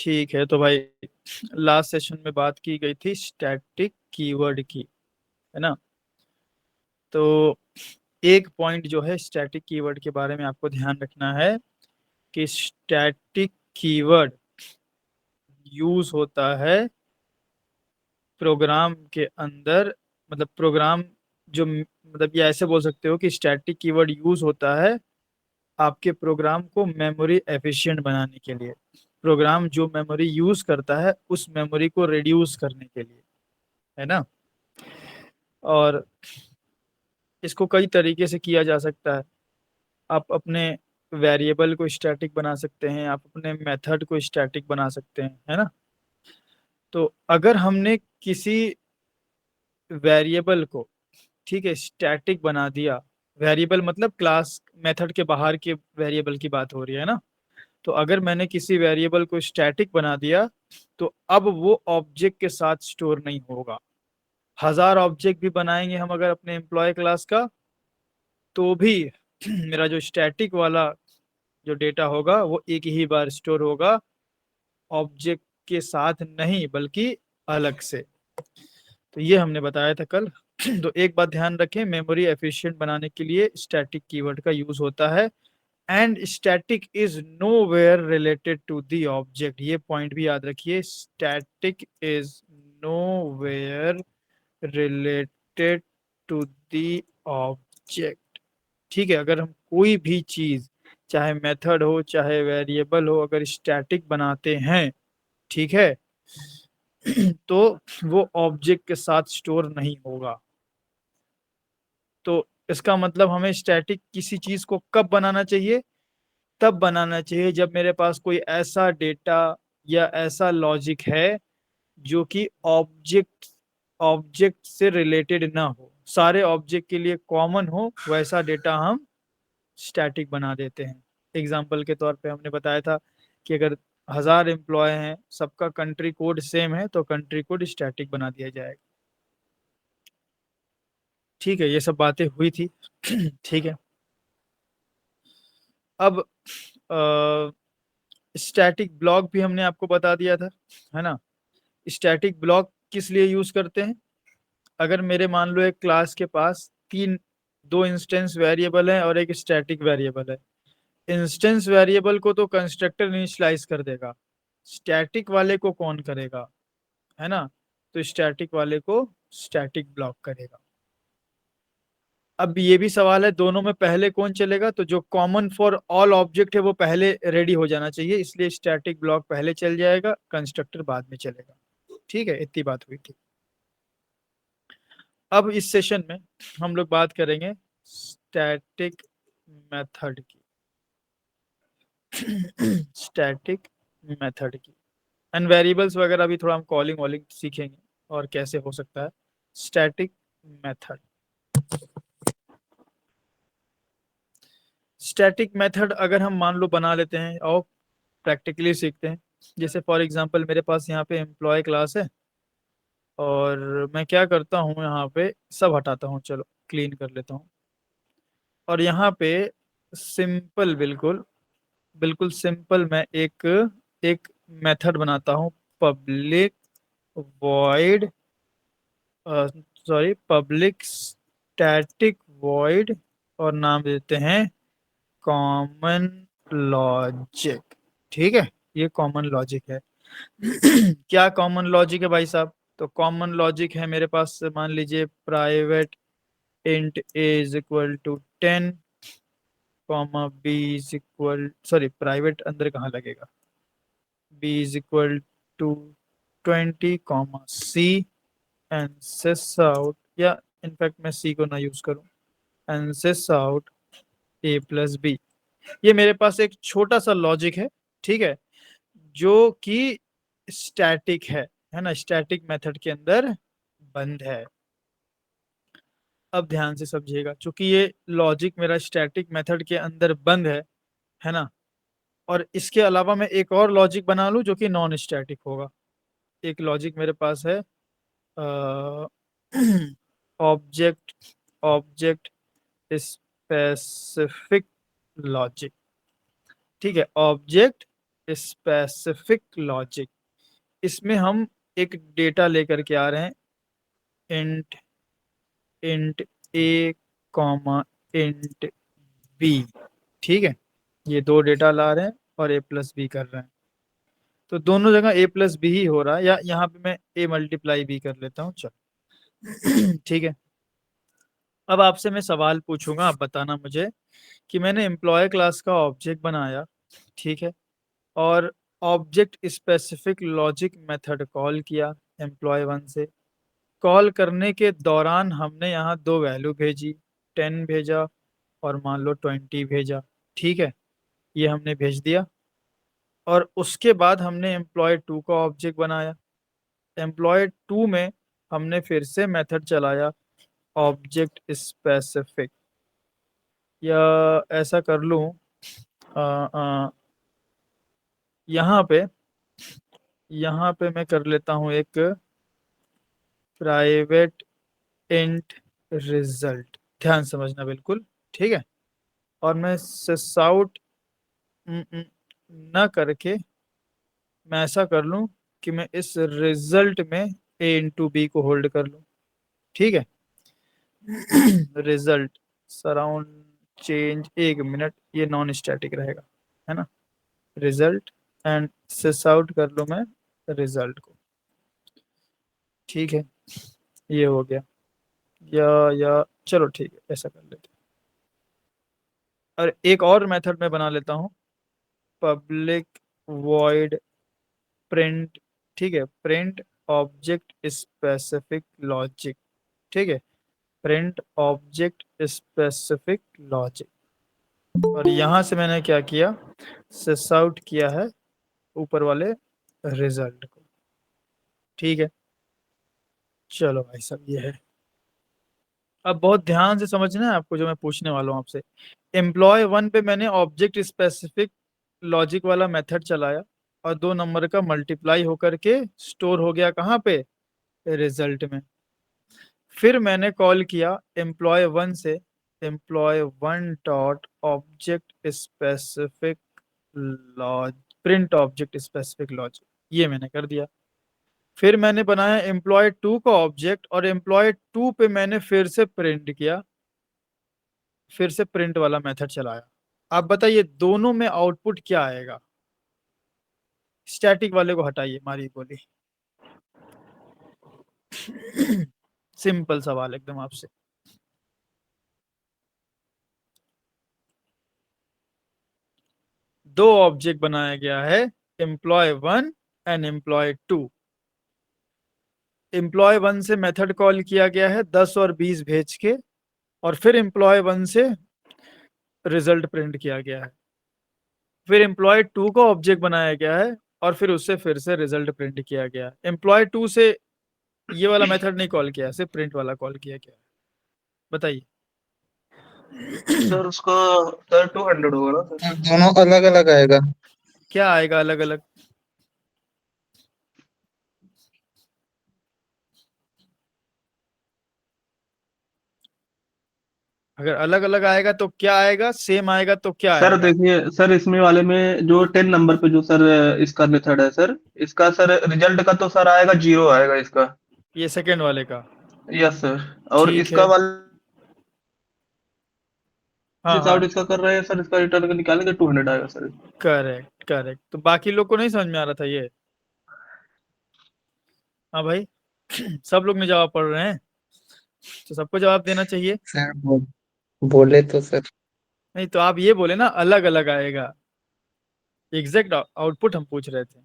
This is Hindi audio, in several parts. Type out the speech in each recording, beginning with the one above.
ठीक है, तो भाई लास्ट सेशन में बात की गई थी स्टैटिक कीवर्ड की, है ना। तो एक पॉइंट जो है स्टैटिक कीवर्ड के बारे में आपको ध्यान रखना है कि स्टैटिक कीवर्ड यूज होता है प्रोग्राम के अंदर, मतलब प्रोग्राम जो, मतलब ये ऐसे बोल सकते हो कि स्टैटिक कीवर्ड यूज होता है आपके प्रोग्राम को मेमोरी एफिशिएंट बनाने के लिए। प्रोग्राम जो मेमोरी यूज करता है उस मेमोरी को रिड्यूस करने के लिए, है ना। और इसको कई तरीके से किया जा सकता है। आप अपने वेरिएबल को स्टैटिक बना सकते हैं, आप अपने मेथड को स्टैटिक बना सकते हैं, है ना। तो अगर हमने किसी वेरिएबल को, ठीक है, स्टैटिक बना दिया, वेरिएबल मतलब क्लास मेथड के बाहर के वेरिएबल की बात हो रही है ना। तो अगर मैंने किसी वेरिएबल को स्टैटिक बना दिया तो अब वो ऑब्जेक्ट के साथ स्टोर नहीं होगा। 1000 ऑब्जेक्ट भी बनाएंगे हम अगर अपने एम्प्लॉय क्लास का, तो भी मेरा जो स्टैटिक वाला जो डेटा होगा वो एक ही बार स्टोर होगा, ऑब्जेक्ट के साथ नहीं बल्कि अलग से। तो ये हमने बताया था कल। तो एक बात ध्यान रखें, मेमोरी एफिशिएंट बनाने के लिए स्टैटिक कीवर्ड का यूज होता है। And static is nowhere related to the object, ये पॉइंट भी याद रखिए, static is nowhere related to the object. ठीक है, अगर हम कोई भी चीज, चाहे मेथड हो चाहे वेरिएबल हो, अगर स्टैटिक बनाते हैं, ठीक है, तो वो ऑब्जेक्ट के साथ स्टोर नहीं होगा। तो इसका मतलब हमें स्टैटिक किसी चीज को कब बनाना चाहिए? तब बनाना चाहिए जब मेरे पास कोई ऐसा डेटा या ऐसा लॉजिक है जो कि ऑब्जेक्ट ऑब्जेक्ट से रिलेटेड ना हो, सारे ऑब्जेक्ट के लिए कॉमन हो, वैसा डेटा हम स्टैटिक बना देते हैं। एग्जाम्पल के तौर पे हमने बताया था कि अगर 1000 एम्प्लॉय हैं, सबका कंट्री कोड सेम है, तो कंट्री कोड स्टैटिक बना दिया जाएगा। ठीक है, ये सब बातें हुई थी। ठीक है, अब स्टैटिक ब्लॉक भी हमने आपको बता दिया था, है ना। स्टैटिक ब्लॉक किस लिए यूज करते हैं? अगर मेरे मान लो एक क्लास के पास दो इंस्टेंस वेरिएबल है और एक स्टैटिक वेरिएबल है। इंस्टेंस वेरिएबल को तो कंस्ट्रक्टर इनिशियलाइज कर देगा, स्टैटिक वाले को कौन करेगा, है ना। तो स्टैटिक वाले को स्टैटिक ब्लॉक करेगा। अब ये भी सवाल है, दोनों में पहले कौन चलेगा? तो जो कॉमन फॉर ऑल ऑब्जेक्ट है वो पहले रेडी हो जाना चाहिए, इसलिए स्टैटिक ब्लॉक पहले चल जाएगा, कंस्ट्रक्टर बाद में चलेगा। ठीक है, इतनी बात हुई थी। अब इस सेशन में हम लोग बात करेंगे स्टैटिक मेथड की। स्टैटिक मेथड की एंड वेरिएबल्स वगैरह भी थोड़ा हम कॉलिंग वॉलिंग सीखेंगे और कैसे हो सकता है स्टैटिक मेथड। स्टैटिक मेथड अगर हम मान लो बना लेते हैं और प्रैक्टिकली सीखते हैं। जैसे फॉर एग्जांपल मेरे पास यहाँ पे एम्प्लॉय क्लास है और मैं क्या करता हूँ, यहाँ पे सब हटाता हूँ, चलो क्लीन कर लेता हूँ। और यहाँ पे सिंपल, बिल्कुल बिल्कुल सिंपल, मैं एक एक मेथड बनाता हूँ, public void, sorry public static void, और नाम देते हैं कॉमन लॉजिक। ठीक है, ये कॉमन लॉजिक है। क्या कॉमन लॉजिक है भाई साहब? तो कॉमन लॉजिक है मेरे पास, मान लीजिए private int A is equal to 10, comma B is equal, sorry private अंदर कहाँ लगेगा, B is equal to 20, comma C, and sys out, या इनफैक्ट मैं सी को ना यूज करूं, and sys out A plus B. ये मेरे पास एक छोटा सा लॉजिक है, ठीक है, जो कि स्टैटिक है ना, स्टैटिक मेथड के अंदर बंद है। अब ध्यान से समझिएगा, चूंकि ये लॉजिक मेरा स्टैटिक मेथड के अंदर बंद है ना, और इसके अलावा मैं एक और लॉजिक बना लूं जो कि नॉन स्टैटिक होगा। एक लॉजिक मेरे पास है ऑब्जेक्ट ऑब्जेक्ट स्पेसिफिक लॉजिक। ठीक है, ऑब्जेक्ट स्पेसिफिक लॉजिक, इसमें हम एक डेटा लेकर के आ रहे हैं, इंट इंट ए कॉमा इंट बी, ठीक है। ये दो डेटा ला रहे हैं और ए प्लस बी कर रहे हैं, तो दोनों जगह ए प्लस बी ही हो रहा है, या यहाँ पे मैं ए मल्टीप्लाई बी कर लेता हूँ, चलो ठीक है। अब आपसे मैं सवाल पूछूंगा, आप बताना मुझे कि मैंने एम्प्लॉय क्लास का ऑब्जेक्ट बनाया, ठीक है, और object specific logic method call किया एम्प्लॉय वन से। कॉल करने के दौरान हमने यहाँ दो वैल्यू भेजी, 10 भेजा और मान लो 20 भेजा, ठीक है, ये हमने भेज दिया। और उसके बाद हमने एम्प्लॉय टू का ऑब्जेक्ट बनाया। एम्प्लॉय टू में हमने फिर से मेथड चलाया ऑब्जेक्ट स्पेसिफिक, या ऐसा कर लूँ, यहाँ पे मैं कर लेता हूँ एक प्राइवेट इंट रिजल्ट, ध्यान समझना बिल्कुल, ठीक है। और मैं सिस आउट न करके मैं ऐसा कर लूँ कि मैं इस रिजल्ट में ए इंटू बी को होल्ड कर लूँ, ठीक है। रिजल्ट सराउंड चेंज, 1 मिनट, ये नॉन स्टैटिक रहेगा, है ना। रिजल्ट एंड सिस आउट कर लूँ मैं रिजल्ट को, ठीक है, ये हो गया। या चलो ठीक है, ऐसा कर लेते हैं। और एक और मेथड मैं बना लेता हूँ, पब्लिक वॉइड प्रिंट, ठीक है, प्रिंट ऑब्जेक्ट स्पेसिफिक लॉजिक, ठीक है, प्रिंट ऑब्जेक्ट स्पेसिफिक लॉजिक। और यहाँ से मैंने क्या किया, सिस आउट किया है ऊपर वाले रिजल्ट को, ठीक है। चलो भाई साहब, ये है। अब बहुत ध्यान से समझना है आपको जो मैं पूछने वाला हूँ आपसे। एम्प्लॉय वन पे मैंने ऑब्जेक्ट स्पेसिफिक लॉजिक वाला मेथड चलाया, और 2 नंबर का मल्टीप्लाई होकर के स्टोर हो गया कहाँ पे, रिजल्ट में। फिर मैंने कॉल किया एम्प्लॉय वन से, employ one dot object specific laws print object specific logic, ये मैंने कर दिया। फिर मैंने बनाया एम्प्लॉय टू का ऑब्जेक्ट, और एम्प्लॉय टू पे मैंने फिर से प्रिंट किया, फिर से प्रिंट वाला मेथड चलाया। आप बताइए दोनों में आउटपुट क्या आएगा। स्टैटिक वाले को हटाइए, मारी बोली। सिंपल सवाल एकदम आपसे। दो ऑब्जेक्ट बनाया गया है, employ one and employ two. Employ one से मेथड कॉल किया गया है 10 और 20 भेज के, और फिर एम्प्लॉय वन से रिजल्ट प्रिंट किया गया है। फिर एम्प्लॉय टू का ऑब्जेक्ट बनाया गया है, और फिर उससे फिर से रिजल्ट प्रिंट किया गया है। एम्प्लॉय टू से ये वाला मेथड नहीं कॉल किया, सिर्फ प्रिंट वाला कॉल किया गया है। बताइए। सर उसका सर 200 होगा ना सर? दोनों अलग अलग आएगा। क्या आएगा अलग अलग? अगर अलग अलग आएगा तो क्या आएगा, सेम आएगा तो क्या सर आएगा? देखिए सर, इसमें वाले में जो 10 नंबर पे जो सर इसका मेथड है सर, इसका सर रिजल्ट का तो सर आएगा 0 आएगा इसका। ये सेकंड वाले का? Yes sir. और ठीक इसका है। वाला हाँ जिस आउट हाँ, इसका कर रहे हैं सर, इसका रिटर्न का निकालेंगे 200 आएगा सर। Correct correct. तो बाकी लोग को नहीं समझ में आ रहा था ये? हाँ भाई, सब लोग ने जवाब पढ़ रहे हैं, तो सबको जवाब देना चाहिए। सर बोले तो सर। नहीं तो आप ये बोले ना अलग अलग आएगा, एग्जैक्ट आउटपुट हम पूछ रहे थे।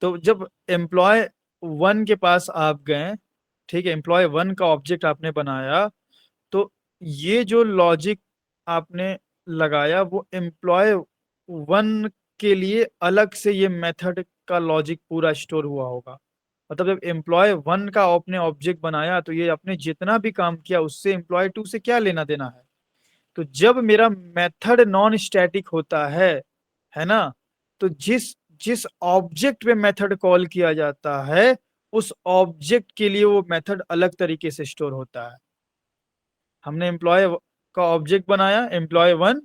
तो जब एम्प्लॉय वन के पास आप गए, ठीक है, एम्प्लॉय वन का ऑब्जेक्ट आपने बनाया, तो ये जो लॉजिक आपने लगाया वो एम्प्लॉय वन के लिए अलग से ये मेथड का लॉजिक पूरा स्टोर हुआ होगा। मतलब जब एम्प्लॉय वन का आपने ऑब्जेक्ट बनाया, तो ये आपने जितना भी काम किया उससे एम्प्लॉय टू से क्या लेना देना है। तो जब मेरा मेथड नॉन स्टैटिक होता है ना, तो जिस जिस ऑब्जेक्ट पे मेथड कॉल किया जाता है, उस ऑब्जेक्ट के लिए वो मेथड अलग तरीके से स्टोर होता है। हमने एम्प्लॉय का ऑब्जेक्ट बनाया एम्प्लॉय वन,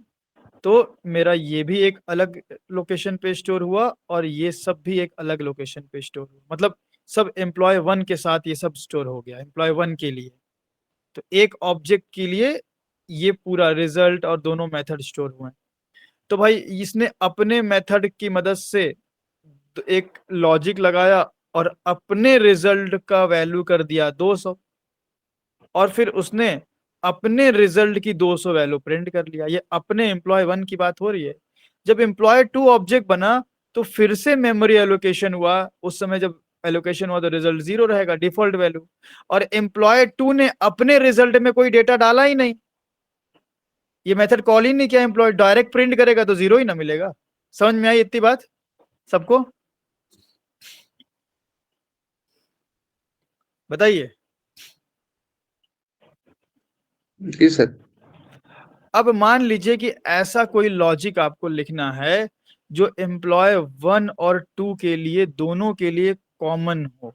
तो मेरा ये भी एक अलग लोकेशन पे स्टोर हुआ और ये सब भी एक अलग लोकेशन पे स्टोर हुआ, मतलब सब एम्प्लॉय 1 के साथ ये सब स्टोर हो गया एम्प्लॉय 1 के लिए। तो एक ऑब्जेक्ट के लिए ये पूरा रिजल्ट और दोनों मेथड स्टोर हुए हैं। तो भाई इसने अपने मेथड की मदद से एक लॉजिक लगाया और अपने रिजल्ट का वैल्यू कर दिया 200 और फिर उसने अपने रिजल्ट की 200 वैल्यू प्रिंट कर लिया। ये अपने एम्प्लॉय 1 की बात हो रही है। जब एम्प्लॉय 2 ऑब्जेक्ट बना तो फिर से मेमोरी एलोकेशन हुआ। उस समय जब एलोकेशन हुआ तो रिजल्ट 0 रहेगा डिफॉल्ट वैल्यू, और एम्प्लॉय 2 ने अपने रिजल्ट में कोई डेटा डाला ही नहीं, ये मेथड कॉल ही नहीं किया एम्प्लॉय, डायरेक्ट प्रिंट करेगा तो 0 ही ना मिलेगा। समझ में आई इतनी बात सबको? बताइए। जी सर। अब मान लीजिए कि ऐसा कोई लॉजिक आपको लिखना है जो एम्प्लॉय 1 और 2 के लिए दोनों के लिए कॉमन हो।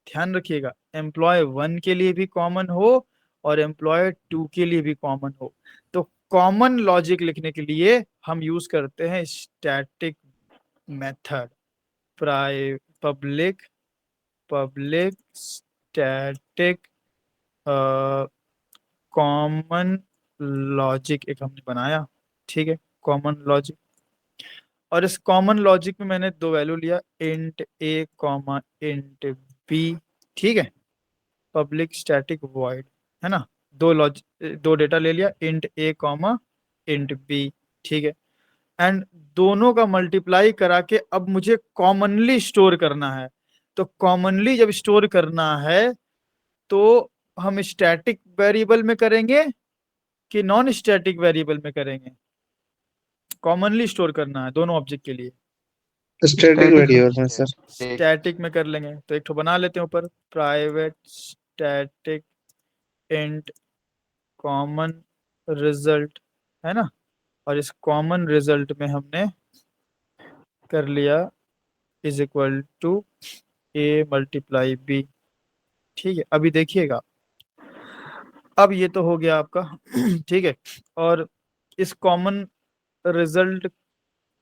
ध्यान रखिएगा, एम्प्लॉय 1 के लिए भी कॉमन हो और एम्प्लॉय 2 के लिए भी कॉमन हो। तो कॉमन लॉजिक लिखने के लिए हम यूज करते हैं static method, public public static common logic एक हमने बनाया। ठीक है, कॉमन लॉजिक। और इस कॉमन लॉजिक में मैंने दो वैल्यू लिया, इंट ए कॉमा इंट बी। ठीक है, पब्लिक स्टैटिक वॉइड, है ना। दो डेटा ले लिया, इंट ए कॉमा इंट बी। ठीक है, एंड दोनों का मल्टीप्लाई करा के अब मुझे कॉमनली स्टोर करना है। तो कॉमनली जब स्टोर करना है तो हम स्टैटिक वेरिएबल में करेंगे कि नॉन स्टैटिक वेरिएबल में करेंगे? कॉमनली स्टोर करना है दोनों ऑब्जेक्ट के लिए, स्टैटिक वेरिएबल में सर। स्टैटिक में कर लेंगे। तो एक तो बना लेते हैं ऊपर, private static int common result, है ना। और इस कॉमन रिजल्ट में हमने कर लिया is equal to a multiply b. ठीक है, अभी देखिएगा, अब ये तो हो गया आपका ठीक है। और इस कॉमन रिजल्ट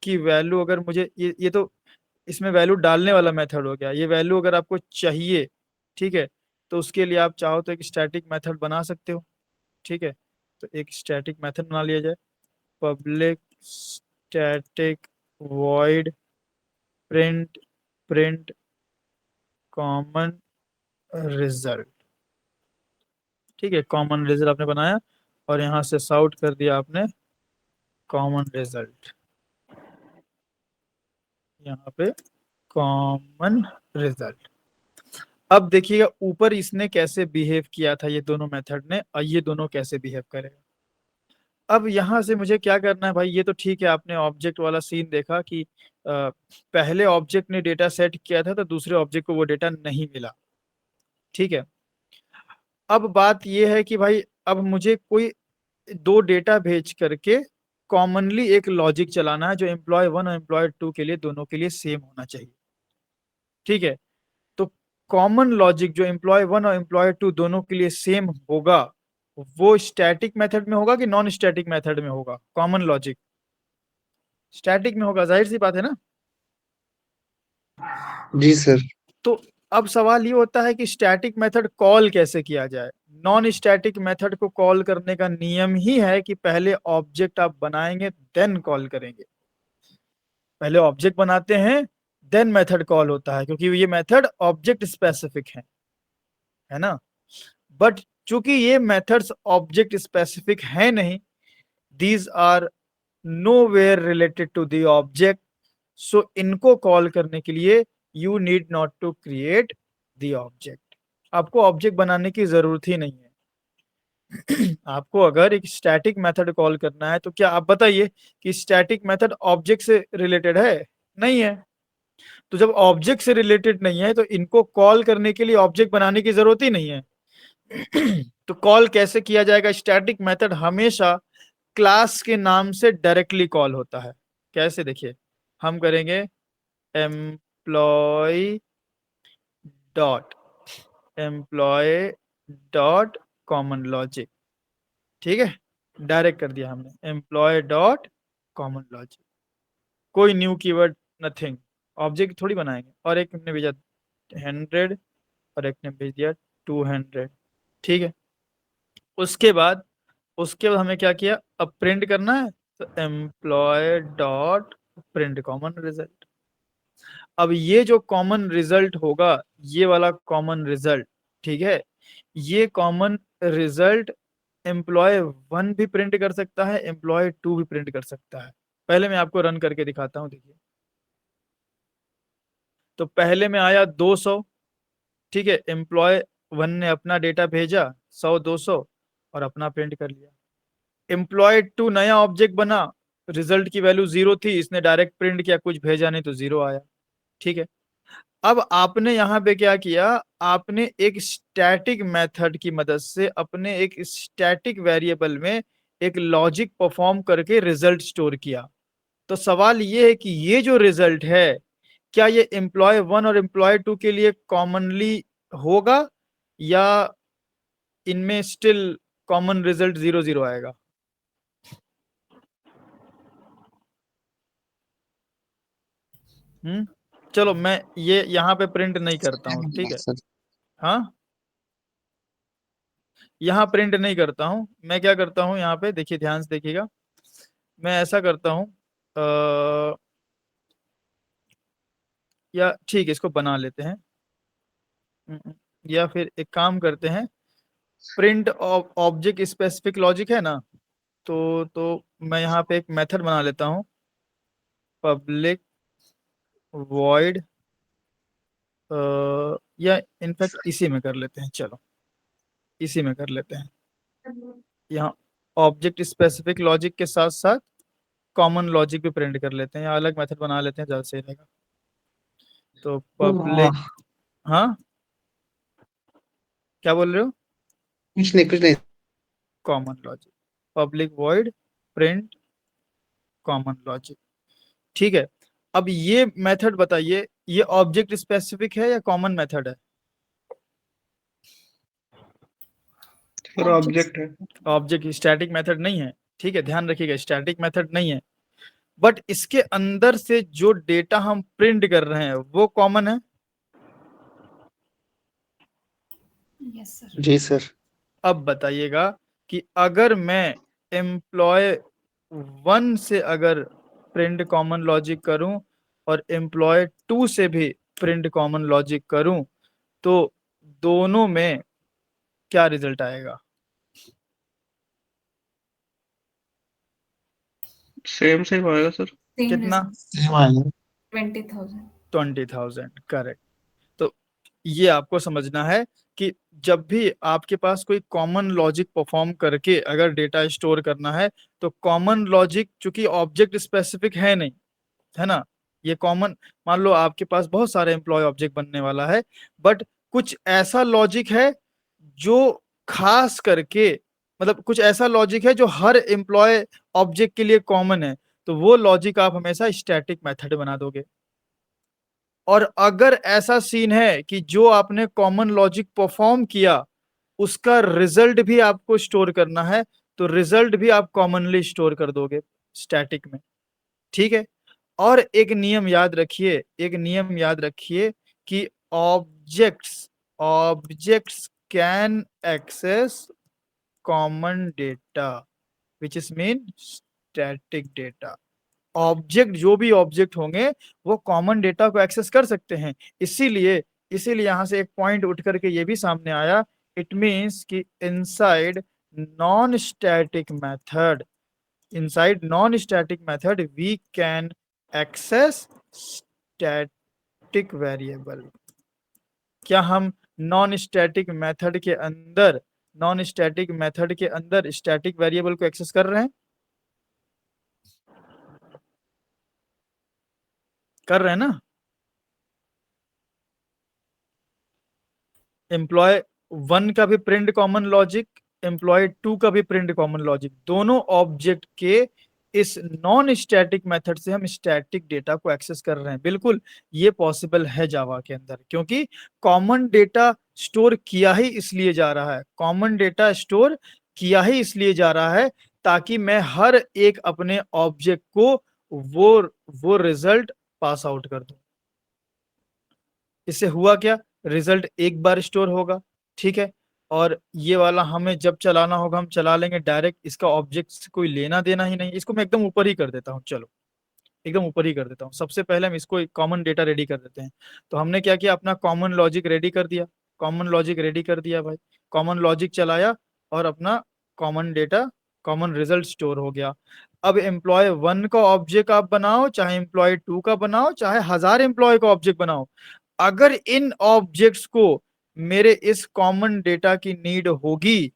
की वैल्यू अगर मुझे ये तो इसमें वैल्यू डालने वाला मेथड हो गया। ये वैल्यू अगर आपको चाहिए, ठीक है, तो उसके लिए आप चाहो तो एक स्टैटिक मेथड बना सकते हो। ठीक है, तो एक स्टैटिक मेथड बना लिया जाए, public static void print print common result. ठीक है, कॉमन रिजल्ट आपने बनाया और यहां से साउट कर दिया आपने कॉमन रिजल्ट, यहाँ पे कॉमन रिजल्ट। अब देखिएगा ऊपर इसने कैसे बिहेव किया था, ये दोनों मेथड ने, और ये दोनों कैसे बिहेव करेगा। अब यहां से मुझे क्या करना है भाई, ये तो ठीक है, आपने ऑब्जेक्ट वाला सीन देखा कि पहले ऑब्जेक्ट ने डेटा सेट किया था तो दूसरे ऑब्जेक्ट को वो डेटा नहीं मिला। ठीक है, अब बात ये है कि भाई अब मुझे कोई दो डेटा भेज करके कॉमनली एक लॉजिक चलाना है जो एम्प्लॉय 1 और एम्प्लॉय 2 के लिए दोनों के लिए सेम होना चाहिए। ठीक है, तो कॉमन लॉजिक जो एम्प्लॉय 1 और एम्प्लॉय 2 दोनों के लिए सेम होगा, वो स्टैटिक मेथड में होगा कि नॉन स्टैटिक मेथड में होगा? कॉमन लॉजिक स्टैटिक में होगा, जाहिर सी बात है ना। जी सर। तो अब सवाल ये होता है कि स्टैटिक मेथड कॉल कैसे किया जाए। नॉन स्टैटिक मेथड को कॉल करने का नियम ही है कि पहले ऑब्जेक्ट आप बनाएंगे देन कॉल करेंगे। पहले ऑब्जेक्ट बनाते हैं देन मेथड कॉल होता है, क्योंकि ये मेथड ऑब्जेक्ट स्पेसिफिक है ना। बट चूंकि ये मेथड्स ऑब्जेक्ट स्पेसिफिक है नहीं, these are nowhere related to the object, so इनको कॉल करने के लिए you need not to create the object। आपको ऑब्जेक्ट बनाने की जरूरत ही नहीं है आपको अगर एक स्टैटिक मेथड कॉल करना है तो क्या आप बताइए कि स्टैटिक मेथड ऑब्जेक्ट से रिलेटेड है? नहीं है। तो जब ऑब्जेक्ट से रिलेटेड नहीं है तो इनको कॉल करने के लिए ऑब्जेक्ट बनाने की जरूरत ही नहीं है तो कॉल कैसे किया जाएगा? स्टैटिक मेथड हमेशा क्लास के नाम से डायरेक्टली कॉल होता है। कैसे? देखिए, हम करेंगे एम्प्लॉय डॉट कॉमन लॉजिक। ठीक है, डायरेक्ट कर दिया हमने एम्प्लॉय डॉट कॉमन लॉजिक, कोई न्यू कीवर्ड नथिंग, ऑब्जेक्ट थोड़ी बनाएंगे। और एक ने भेजा 100 और एक ने भेज दिया 200, ठीक है। उसके बाद हमें क्या किया, अब प्रिंट करना है, तो employ dot print common result. अब ये जो कॉमन रिजल्ट होगा, ये वाला कॉमन रिजल्ट, ठीक है, ये कॉमन रिजल्ट एम्प्लॉय 1 भी प्रिंट कर सकता है, एम्प्लॉय 2 भी प्रिंट कर सकता है। पहले मैं आपको रन करके दिखाता हूं, देखिए। तो पहले में आया 200, ठीक है, एम्प्लॉय 1 ने अपना डेटा भेजा 100 200 और अपना प्रिंट कर लिया। एम्प्लॉय 2 नया ऑब्जेक्ट बना, रिजल्ट की वैल्यू 0 थी, इसने डायरेक्ट प्रिंट किया, कुछ भेजा नहीं तो 0 आया, ठीक है। अब आपने यहाँ पे क्या किया, आपने एक स्टैटिक मेथड की मदद से अपने एक स्टैटिक वेरिएबल में एक लॉजिक परफॉर्म करके रिजल्ट स्टोर किया। तो सवाल ये है कि ये जो रिजल्ट है, क्या ये एम्प्लॉय 1 और एम्प्लॉय 2 के लिए कॉमनली होगा, या इनमें स्टिल कॉमन रिजल्ट 0 0 आएगा? चलो मैं ये यहाँ पे प्रिंट नहीं करता हूँ, ठीक है। सर हाँ, यहाँ प्रिंट नहीं करता हूँ, मैं क्या करता हूँ यहाँ पे, देखिए ध्यान से देखिएगा। मैं ऐसा करता हूँ, या ठीक है, इसको बना लेते हैं। या फिर एक काम करते हैं, प्रिंट ऑब्जेक्ट स्पेसिफिक लॉजिक है ना, तो मैं यहाँ पे एक मेथड बना लेता हूँ, पब्लिक वॉइड, या इनफैक्ट इसी में कर लेते हैं, चलो इसी में कर लेते हैं। यहाँ ऑब्जेक्ट स्पेसिफिक लॉजिक के साथ साथ कॉमन लॉजिक भी प्रिंट कर लेते हैं, या अलग मेथड बना लेते हैं, ज़्यादा सही रहेगा। तो पब्लिक, हाँ क्या बोल रहे हो? कुछ नहीं common logic, public void print common logic, ठीक है। अब ये मेथड बताइए, ये ऑब्जेक्ट स्पेसिफिक है या कॉमन मेथड है? सर ऑब्जेक्ट है। ऑब्जेक्ट, स्टैटिक मेथड नहीं है, ठीक है, ध्यान रखिएगा, स्टैटिक मेथड नहीं है। बट इसके अंदर से जो डेटा हम प्रिंट कर रहे हैं वो कॉमन है। Yes sir. जी सर। अब बताइएगा कि अगर मैं एम्प्लॉय 1 से अगर प्रिंट कॉमन लॉजिक करूं और एम्प्लॉय 2 से भी प्रिंट कॉमन लॉजिक करूं, तो दोनों में क्या रिजल्ट आएगा? सेम सेम आएगा सर। कितना? 20,000। 20,000, करेक्ट। तो ये आपको समझना है कि जब भी आपके पास कोई कॉमन लॉजिक परफॉर्म करके अगर डेटा स्टोर करना है, तो कॉमन लॉजिक चूंकि ऑब्जेक्ट स्पेसिफिक है नहीं, है ना, ये कॉमन, मान लो आपके पास बहुत सारे एम्प्लॉय ऑब्जेक्ट बनने वाला है, बट कुछ ऐसा लॉजिक है जो खास करके, मतलब कुछ ऐसा लॉजिक है जो हर एम्प्लॉय ऑब्जेक्ट के लिए कॉमन है, तो वो लॉजिक आप हमेशा स्टैटिक मेथड बना दोगे। और अगर ऐसा सीन है कि जो आपने कॉमन लॉजिक परफॉर्म किया उसका रिजल्ट भी आपको स्टोर करना है, तो रिजल्ट भी आप कॉमनली स्टोर कर दोगे स्टैटिक में, ठीक है। और एक नियम याद रखिए, एक नियम याद रखिए कि objects can access common data which is mean static data. Object, जो भी ऑब्जेक्ट होंगे वो कॉमन डेटा को एक्सेस कर सकते हैं। इसीलिए इसीलिए यहां से एक पॉइंट उठ करके ये भी सामने आया, इट मींस कि inside non static method, inside non static method we can access static variable. क्या हम नॉन स्टैटिक मेथड के अंदर स्टैटिक वेरिएबल को एक्सेस कर रहे हैं? कर रहे हैं ना? एम्प्लॉय 1 का भी प्रिंट कॉमन लॉजिक, एम्प्लॉय 2 का भी प्रिंट कॉमन लॉजिक, दोनों ऑब्जेक्ट के इस नॉन स्टैटिक मेथड से हम स्टैटिक डेटा को एक्सेस कर रहे हैं। बिल्कुल ये पॉसिबल है जावा के अंदर, क्योंकि कॉमन डेटा स्टोर किया ही इसलिए जा रहा है, कॉमन डेटा स्टोर किया ही इसलिए जा रहा है ताकि मैं हर एक अपने ऑब्जेक्ट को वो रिजल्ट पास आउट कर दूं। इससे हुआ क्या, रिजल्ट एक बार स्टोर होगा, ठीक है, और ये वाला हमें जब चलाना होगा हम चला लेंगे डायरेक्ट, इसका ऑब्जेक्ट से कोई लेना देना ही नहीं। इसको मैं एकदम ऊपर ही कर देता हूँ, चलो एकदम ऊपर ही कर देता हूँ। सबसे पहले हम इसको एक कॉमन डेटा रेडी कर देते हैं। तो हमने क्या किया, अपना कॉमन लॉजिक रेडी कर दिया, कॉमन लॉजिक रेडी कर दिया भाई, कॉमन लॉजिक चलाया और अपना common data, common result store हो गया। अब एम्प्लॉय 1 का ऑब्जेक्ट आप बनाओ, चाहे एम्प्लॉय 2 का बनाओ, चाहे 1000 एम्प्लॉय का ऑब्जेक्ट बनाओ, अगर इन ऑब्जेक्ट्स को मेरे इस कॉमन डेटा की नीड होगी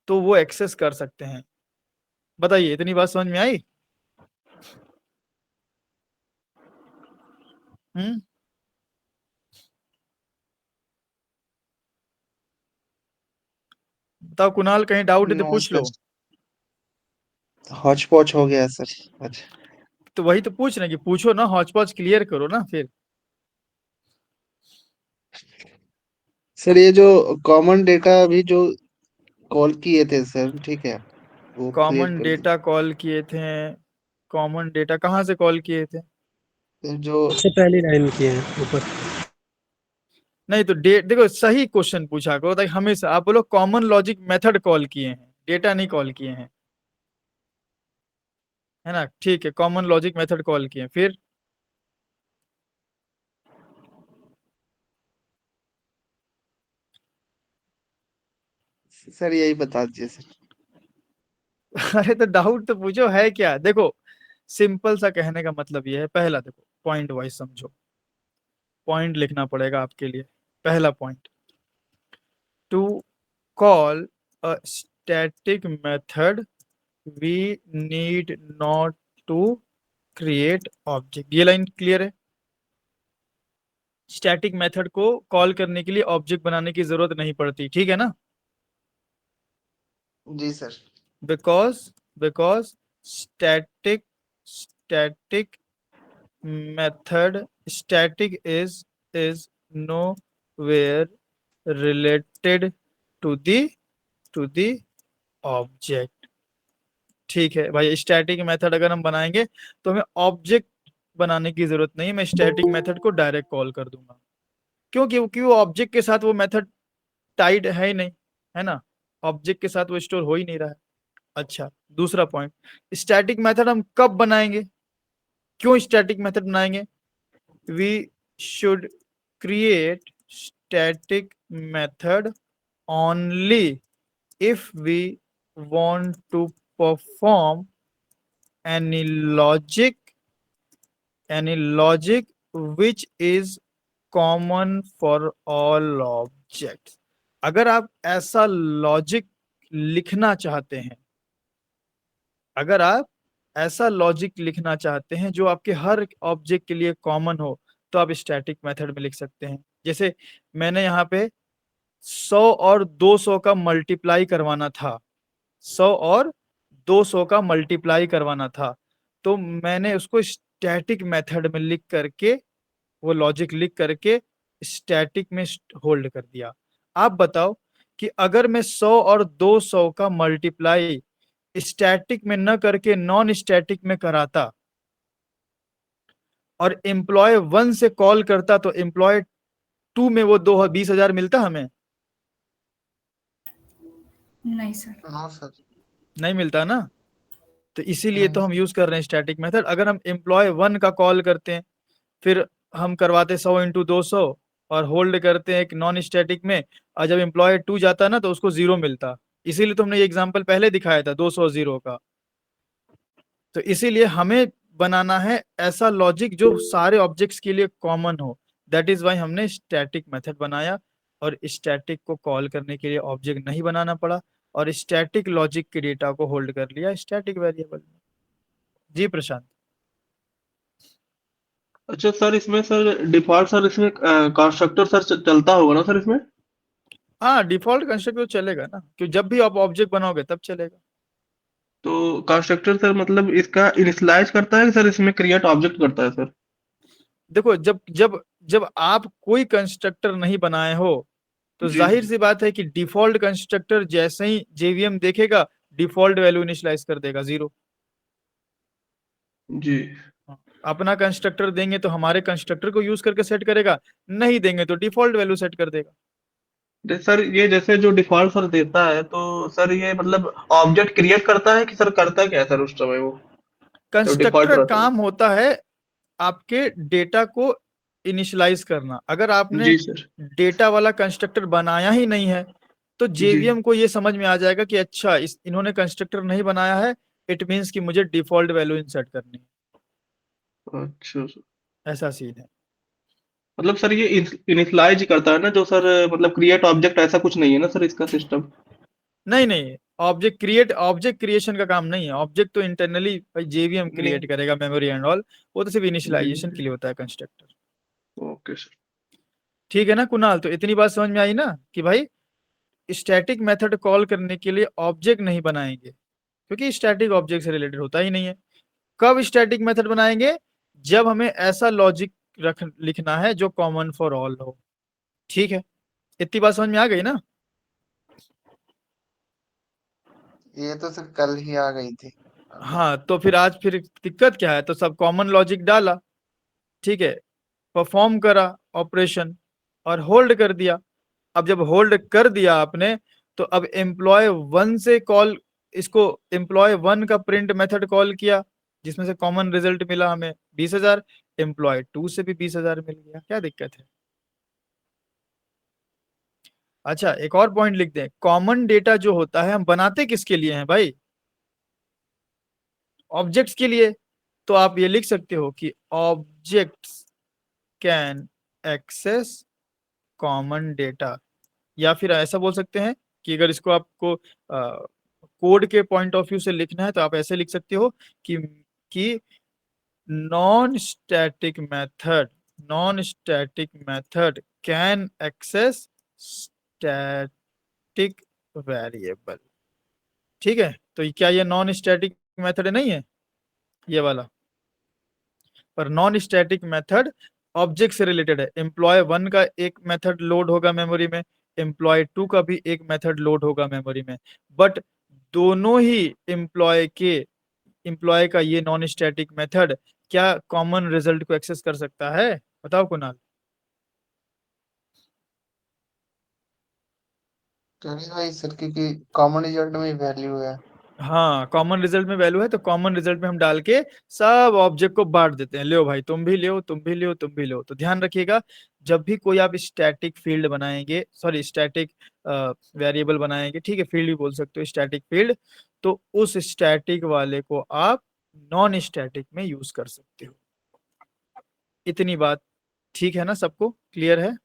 तो वो एक्सेस कर सकते हैं। बताइए, इतनी बात समझ में आई? बताओ कुणाल, कहीं डाउट है तो नो पूछ लो। सर, हॉच पॉच हो गया सर आज। तो वही तो पूछ रहे हैं कि पूछो ना, हॉच पॉच क्लियर करो ना फिर। सर ये जो कॉमन डेटा अभी जो कॉल किए थे सर, ठीक है, वो क्लियर कॉमन कर डेटा कॉल किए थे, कॉमन डेटा कहाँ से कॉल किए थे? दीजिए जो सबसे पहली लाइन की है ऊपर। नहीं तो देखो सही क्वेश्चन पूछा करो, ताकि हमेशा आप बोलो कॉमन लॉजिक मेथड कॉल किए हैं, डेटा नहीं कॉल किए हैं, है ना? ठीक है, कॉमन लॉजिक मेथड कॉल किए हैं, फिर सर यही बता दीजिए सर। अरे तो डाउट तो पूछो, है क्या? देखो सिंपल सा कहने का मतलब ये है, पहला देखो पॉइंट वाइज समझो, पॉइंट लिखना पड़ेगा आपके लिए। पहला point, to call a static method we need not to create object. ये लाइन क्लियर है? स्टैटिक मेथड को कॉल करने के लिए ऑब्जेक्ट बनाने की जरूरत नहीं पड़ती, ठीक है ना? जी sir. Because static method static is nowhere related to the object। ठीक है भाई, स्टैटिक मेथड अगर हम बनाएंगे तो हमें ऑब्जेक्ट बनाने की जरूरत नहीं, मैं स्टैटिक मेथड को डायरेक्ट कॉल कर दूंगा। क्योंकि वो ऑब्जेक्ट के साथ वो मेथड टाइड है ही नहीं, है ना? ऑब्जेक्ट के साथ वो स्टोर हो ही नहीं रहा है। अच्छा, दूसरा पॉइंट, स्टैटिक मेथड हम कब बनाएंगे, क्यों स्टैटिक मेथड बनाएंगे? We should create static method only if we want to perform any logic which is common for all objects। अगर आप ऐसा लॉजिक लिखना चाहते हैं, अगर आप ऐसा लॉजिक लिखना चाहते हैं जो आपके हर ऑब्जेक्ट के लिए कॉमन हो, तो आप स्टैटिक मेथड में लिख सकते हैं। जैसे मैंने यहाँ पे 100 और 200 का मल्टीप्लाई करवाना था, 100 और 200 का मल्टीप्लाई करवाना था, तो मैंने उसको स्टैटिक मेथड में लिख करके, वो लॉजिक लिख करके स्टैटिक में होल्ड कर दिया। आप बताओ कि अगर मैं 100 और 200 का मल्टीप्लाई स्टैटिक में न करके नॉन स्टैटिक में कराता और एम्प्लॉय 1 से कॉल करता, तो एम्प्लॉय 2 में वो 20,000 मिलता हमें? नहीं सर। हाँ सर। नहीं मिलता ना। तो इसीलिए तो हम यूज कर रहे हैं स्टैटिक मेथड। अगर हम एम्प्लॉय 1 का कॉल करते हैं, फिर हम करवाते 100 इंटू 200 और होल्ड करते हैं एक नॉन स्टैटिक में, और जब एम्प्लॉय 2 जाता ना तो उसको 0 मिलता। इसीलिए तो हमने ये एग्जाम्पल पहले दिखाया था 200 0 का। तो इसीलिए हमें बनाना है ऐसा लॉजिक जो सारे ऑब्जेक्ट्स के लिए कॉमन हो। दैट इज वाई हमने स्टैटिक मेथड बनाया, और स्टैटिक को कॉल करने के लिए ऑब्जेक्ट नहीं बनाना पड़ा, और स्टैटिक लॉजिक के डेटा को होल्ड कर लिया स्टैटिक वेरिएबल में। जी प्रशांत। अच्छा सर, इसमें सर डिफॉल्ट सर इसमें कंस्ट्रक्टर सर चलता होगा ना सर इसमें? हाँ, डिफॉल्ट कंस्ट्रक्टर तो चलेगा ना, क्यों जब भी आप ऑब्जेक्ट बनाओगे तब चलेगा। तो कंस्ट्रक्टर सर मतलब इसका इनिशियलाइज करता है कि सर इसमें क्रिएट ऑब्जेक्ट करता है सर? देखो जब जब जब आप कोई कंस्ट्रक्टर नहीं बनाए हो, तो जी जाहिर सी बात है कि डिफॉल्ट कंस्ट्रक्टर जैसे ही जेवीएम देखेगा डिफॉल्ट वैल्यू इनिशियलाइज कर देगा 0। जी अपना कंस्ट्रक्टर देंगे तो हमारे कंस्ट्रक्टर को यूज करके सेट करेगा, नहीं देंगे तो डिफॉल्ट वैल्यू सेट कर देगा। सर ये जैसे जो डिफॉल्ट सर देता है तो सर ये मतलब ऑब्जेक्ट क्रिएट करता है कि सर करता क्या है सर उस समय वो जो डिफॉल्ट कंस्ट्रक्टर रहता काम होता है आपके डेटा को इनिशियलाइज करना। अगर है? आपने जी सर। डेटा वाला कंस्ट्रक्टर बनाया ही नहीं है तो जी जेवीएम को ये समझ में आ जाएगा कि अच्छा इन्होंने कंस्ट्रक्टर नहीं बनाया है, इट मीन्स कि मुझे डिफॉल्ट वैल्यू इंसर्ट करनी है। अच्छा सर। ऐसा सीन है। मतलब सर ये इनिशियलाइज करता है ना जो सर मतलब क्रिएट ऑब्जेक्ट ऐसा कुछ नहीं है ना सर इसका सिस्टम? नहीं नहीं, ऑब्जेक्ट क्रिएशन का काम नहीं है। ऑब्जेक्ट तो इंटरनली भाई जेवीएम नहीं। क्रिएट करेगा, मेमोरी एंड ऑल। वो तो सिर्फ जी इनिशियलाइजेशन जी। के लिए होता है कंस्ट्रक्टर। Okay sir. ठीक है ना कुणाल, तो इतनी बात समझ में आई ना कि भाई स्टैटिक मेथड कॉल करने के लिए ऑब्जेक्ट नहीं बनाएंगे, क्योंकि स्टैटिक ऑब्जेक्ट से रिलेटेड होता ही नहीं है। कब स्टैटिक मेथड बनाएंगे? जब हमें ऐसा लॉजिक रख लिखना है जो कॉमन फॉर ऑल हो। ठीक है, इतनी बात समझ में आ गई ना? ये तो सर कल ही आ गई थी। हाँ, तो फिर आज फिर दिक्कत क्या है? तो सब कॉमन लॉजिक डाला, ठीक है, परफॉर्म करा ऑपरेशन और होल्ड कर दिया। अब जब होल्ड कर दिया आपने तो अब एम्प्लॉय 1 से कॉल, इसको एम्प्लॉय 1 का प्रिंट मेथड कॉल किया जिसमें से कॉमन रिजल्ट मिला हमें 20,000। एम्प्लॉय 2 से भी 20,000 मिल गया, क्या दिक्कत है? अच्छा, एक और पॉइंट लिख दें, कॉमन डेटा जो होता है हम बनाते किसके लिए हैं भाई? ऑब्जेक्ट्स के लिए। तो आप ये लिख सकते हो कि objects can access common data, या फिर ऐसा बोल सकते हैं कि अगर इसको आपको कोड के पॉइंट ऑफ व्यू से लिखना है तो आप ऐसे लिख सकते हो कि कि non static method can access static variable. ठीक है, तो क्या ये नॉन स्टैटिक मेथड नहीं है ये वाला? पर नॉन स्टैटिक मेथड ऑब्जेक्ट से रिलेटेड है। एम्प्लॉय 1 का एक मेथड लोड होगा मेमोरी में, एम्प्लॉय 2 का भी एक मेथड लोड होगा मेमोरी में, बट दोनों ही एम्प्लॉय का ये नॉन स्टैटिक मेथड क्या कॉमन रिजल्ट को एक्सेस कर सकता है? बताओ कुणाल। चलिए भाई सर, क्योंकि कॉमन रिजल्ट में वैल्यू है। हाँ, कॉमन रिजल्ट में वैल्यू है तो कॉमन रिजल्ट में हम डाल के सब ऑब्जेक्ट को बांट देते हैं, लो भाई तुम भी लो, तुम भी लो, तुम भी लो। तो ध्यान रखिएगा, जब भी कोई आप स्टैटिक फील्ड बनाएंगे, सॉरी स्टैटिक वेरिएबल बनाएंगे, ठीक है, फील्ड भी बोल सकते हो स्टैटिक फील्ड, तो उस स्टैटिक वाले को आप नॉन स्टैटिक में यूज कर सकते हो। इतनी बात ठीक है ना? सबको क्लियर है?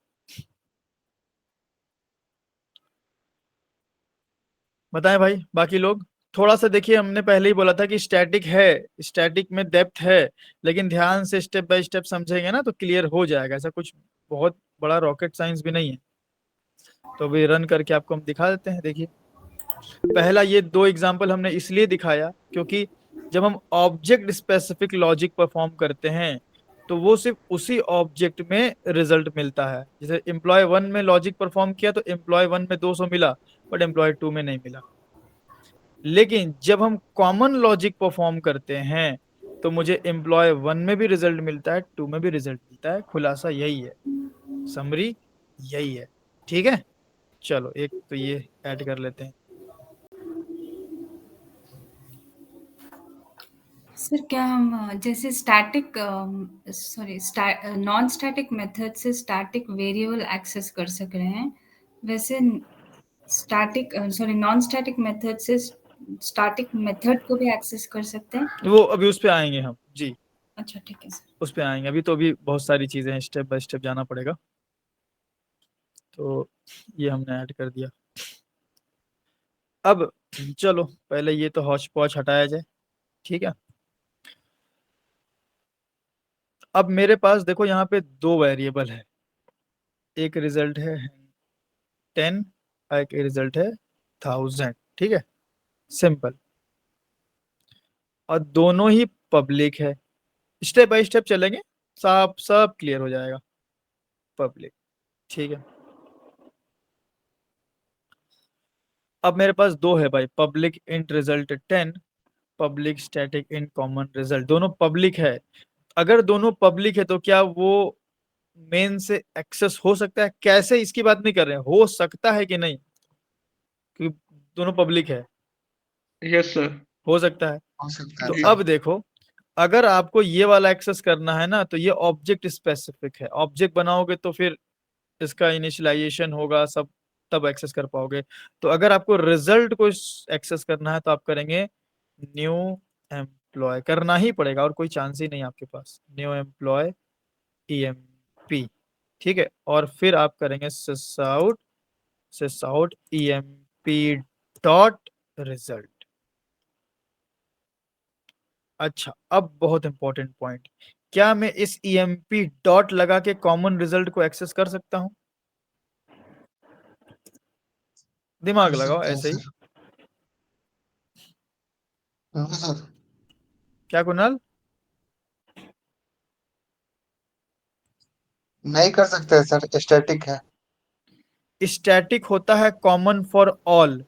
बताएं भाई बाकी लोग। थोड़ा सा देखिए, हमने पहले ही बोला था कि स्टैटिक है, स्टैटिक में डेप्थ है, लेकिन ध्यान से स्टेप बाय स्टेप समझेंगे ना तो क्लियर हो जाएगा। ऐसा कुछ बहुत बड़ा रॉकेट साइंस भी नहीं है। तो अभी रन करके आपको हम दिखा देते हैं। देखिए, पहला ये 2 एग्जांपल हमने इसलिए दिखाया क्योंकि जब हम ऑब्जेक्ट स्पेसिफिक लॉजिक परफॉर्म करते हैं तो वो सिर्फ उसी ऑब्जेक्ट में रिजल्ट मिलता है। जैसे एम्प्लॉय 1 में लॉजिक परफॉर्म किया तो एम्प्लॉय 1 में 200 मिला, बट एम्प्लॉय 2 में नहीं मिला। लेकिन जब हम कॉमन लॉजिक परफॉर्म करते हैं तो मुझे एम्प्लॉय 1 में भी रिजल्ट मिलता है, 2 में भी रिजल्ट मिलता है। खुलासा यही है, समरी यही है। ठीक है, चलो एक तो ये ऐड कर लेते हैं। सर क्या हम जैसे स्टैटिक नॉन स्टैटिक मेथड से स्टैटिक वेरिएबल एक्सेस कर सक रहे हैं, वैसे नॉन स्टैटिक मेथड से स्टैटिक मेथड को भी एक्सेस कर सकते हैं? वो अभी उस पे आएंगे हम जी, अच्छा ठीक है सर। उस पे आएंगे। अभी तो अभी बहुत सारी चीजें हैं, स्टेप बाय स्टेप जाना पड़ेगा। तो ये हमने ऐड कर दिया। अब चलो पहले ये तो हौच पौच हटाया जाए, ठीक है। अब मेरे पास देखो यहाँ पे 2 वेरिएबल है, एक रिजल्ट है 10 और एक रिजल्ट है 1000, ठीक है, सिंपल। और दोनों ही पब्लिक है। स्टेप बाय स्टेप चलेंगे, सब क्लियर हो जाएगा। पब्लिक, ठीक है। अब मेरे पास दो है भाई, public int result 10, public static int common result, दोनों पब्लिक है। अगर दोनों पब्लिक है तो क्या वो मेन से एक्सेस हो सकता है? कैसे, इसकी बात नहीं कर रहे हैं, हो सकता है कि नहीं, क्योंकि दोनों पब्लिक है, यस सर। हो सकता है। हो सकता तो है जी। अब देखो, अगर आपको ये वाला एक्सेस करना है ना, तो ये ऑब्जेक्ट स्पेसिफिक है, ऑब्जेक्ट बनाओगे तो फिर इसका इनिशियलाइजेशन होगा सब, तब एक्सेस कर पाओगे। तो अगर आपको रिजल्ट को एक्सेस करना है तो आप करेंगे न्यू एम्प्लॉय, करना ही पड़ेगा और कोई चांस ही नहीं आपके पास, न्यू एम्प्लॉय EMP, ठीक है। और फिर आप करेंगे सिसआउट EMP डॉट रिजल्ट। अच्छा, अब बहुत इंपॉर्टेंट पॉइंट, क्या मैं इस EMP डॉट लगा के कॉमन रिजल्ट को एक्सेस कर सकता हूं? दिमाग कर लगाओ सकते हैं ऐसे ही। सर। हाँ सर। क्या कुणाल? नहीं कर सकते सर, स्टैटिक है। स्टैटिक होता है कॉमन फॉर ऑल,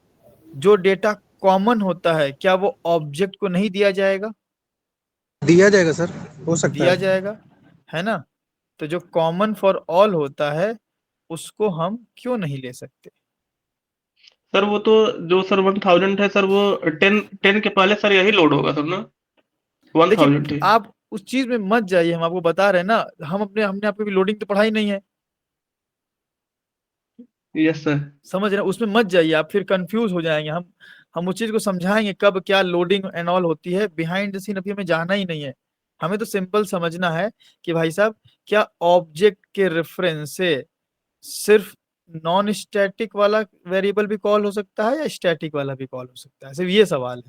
जो डेटा कॉमन होता है क्या वो ऑब्जेक्ट को नहीं दिया जाएगा? दिया जाएगा सर, हो सकता दिया है। जाएगा, है ना। तो जो कॉमन फॉर ऑल होता है उसको हम क्यों नहीं ले सकते? सर वो तो जो सर 1000 है सर, वो 10 के पहले सर यही लोड होगा सर ना, देखिए, 1000 ही। आप उस चीज में मत जाइए, हम आपको बता रहे हैं ना, हमने आपको भी लोडिंग तो पढ़ाई नहीं है, यस सर। समझ रहे हैं? उसमें मत जाइए आप, फिर कंफ्यूज हो जाएंगे। हम उस चीज को समझाएंगे कब क्या लोडिंग एंड ऑल होती है, बिहाइंड द सीन अभी हमें जाना ही नहीं है। हमें तो सिंपल समझना है कि भाई साहब, क्या ऑब्जेक्ट के रेफरेंस से सिर्फ नॉन स्टैटिक वाला वेरिएबल भी कॉल हो सकता है या स्टैटिक वाला भी कॉल हो सकता है, सिर्फ ये सवाल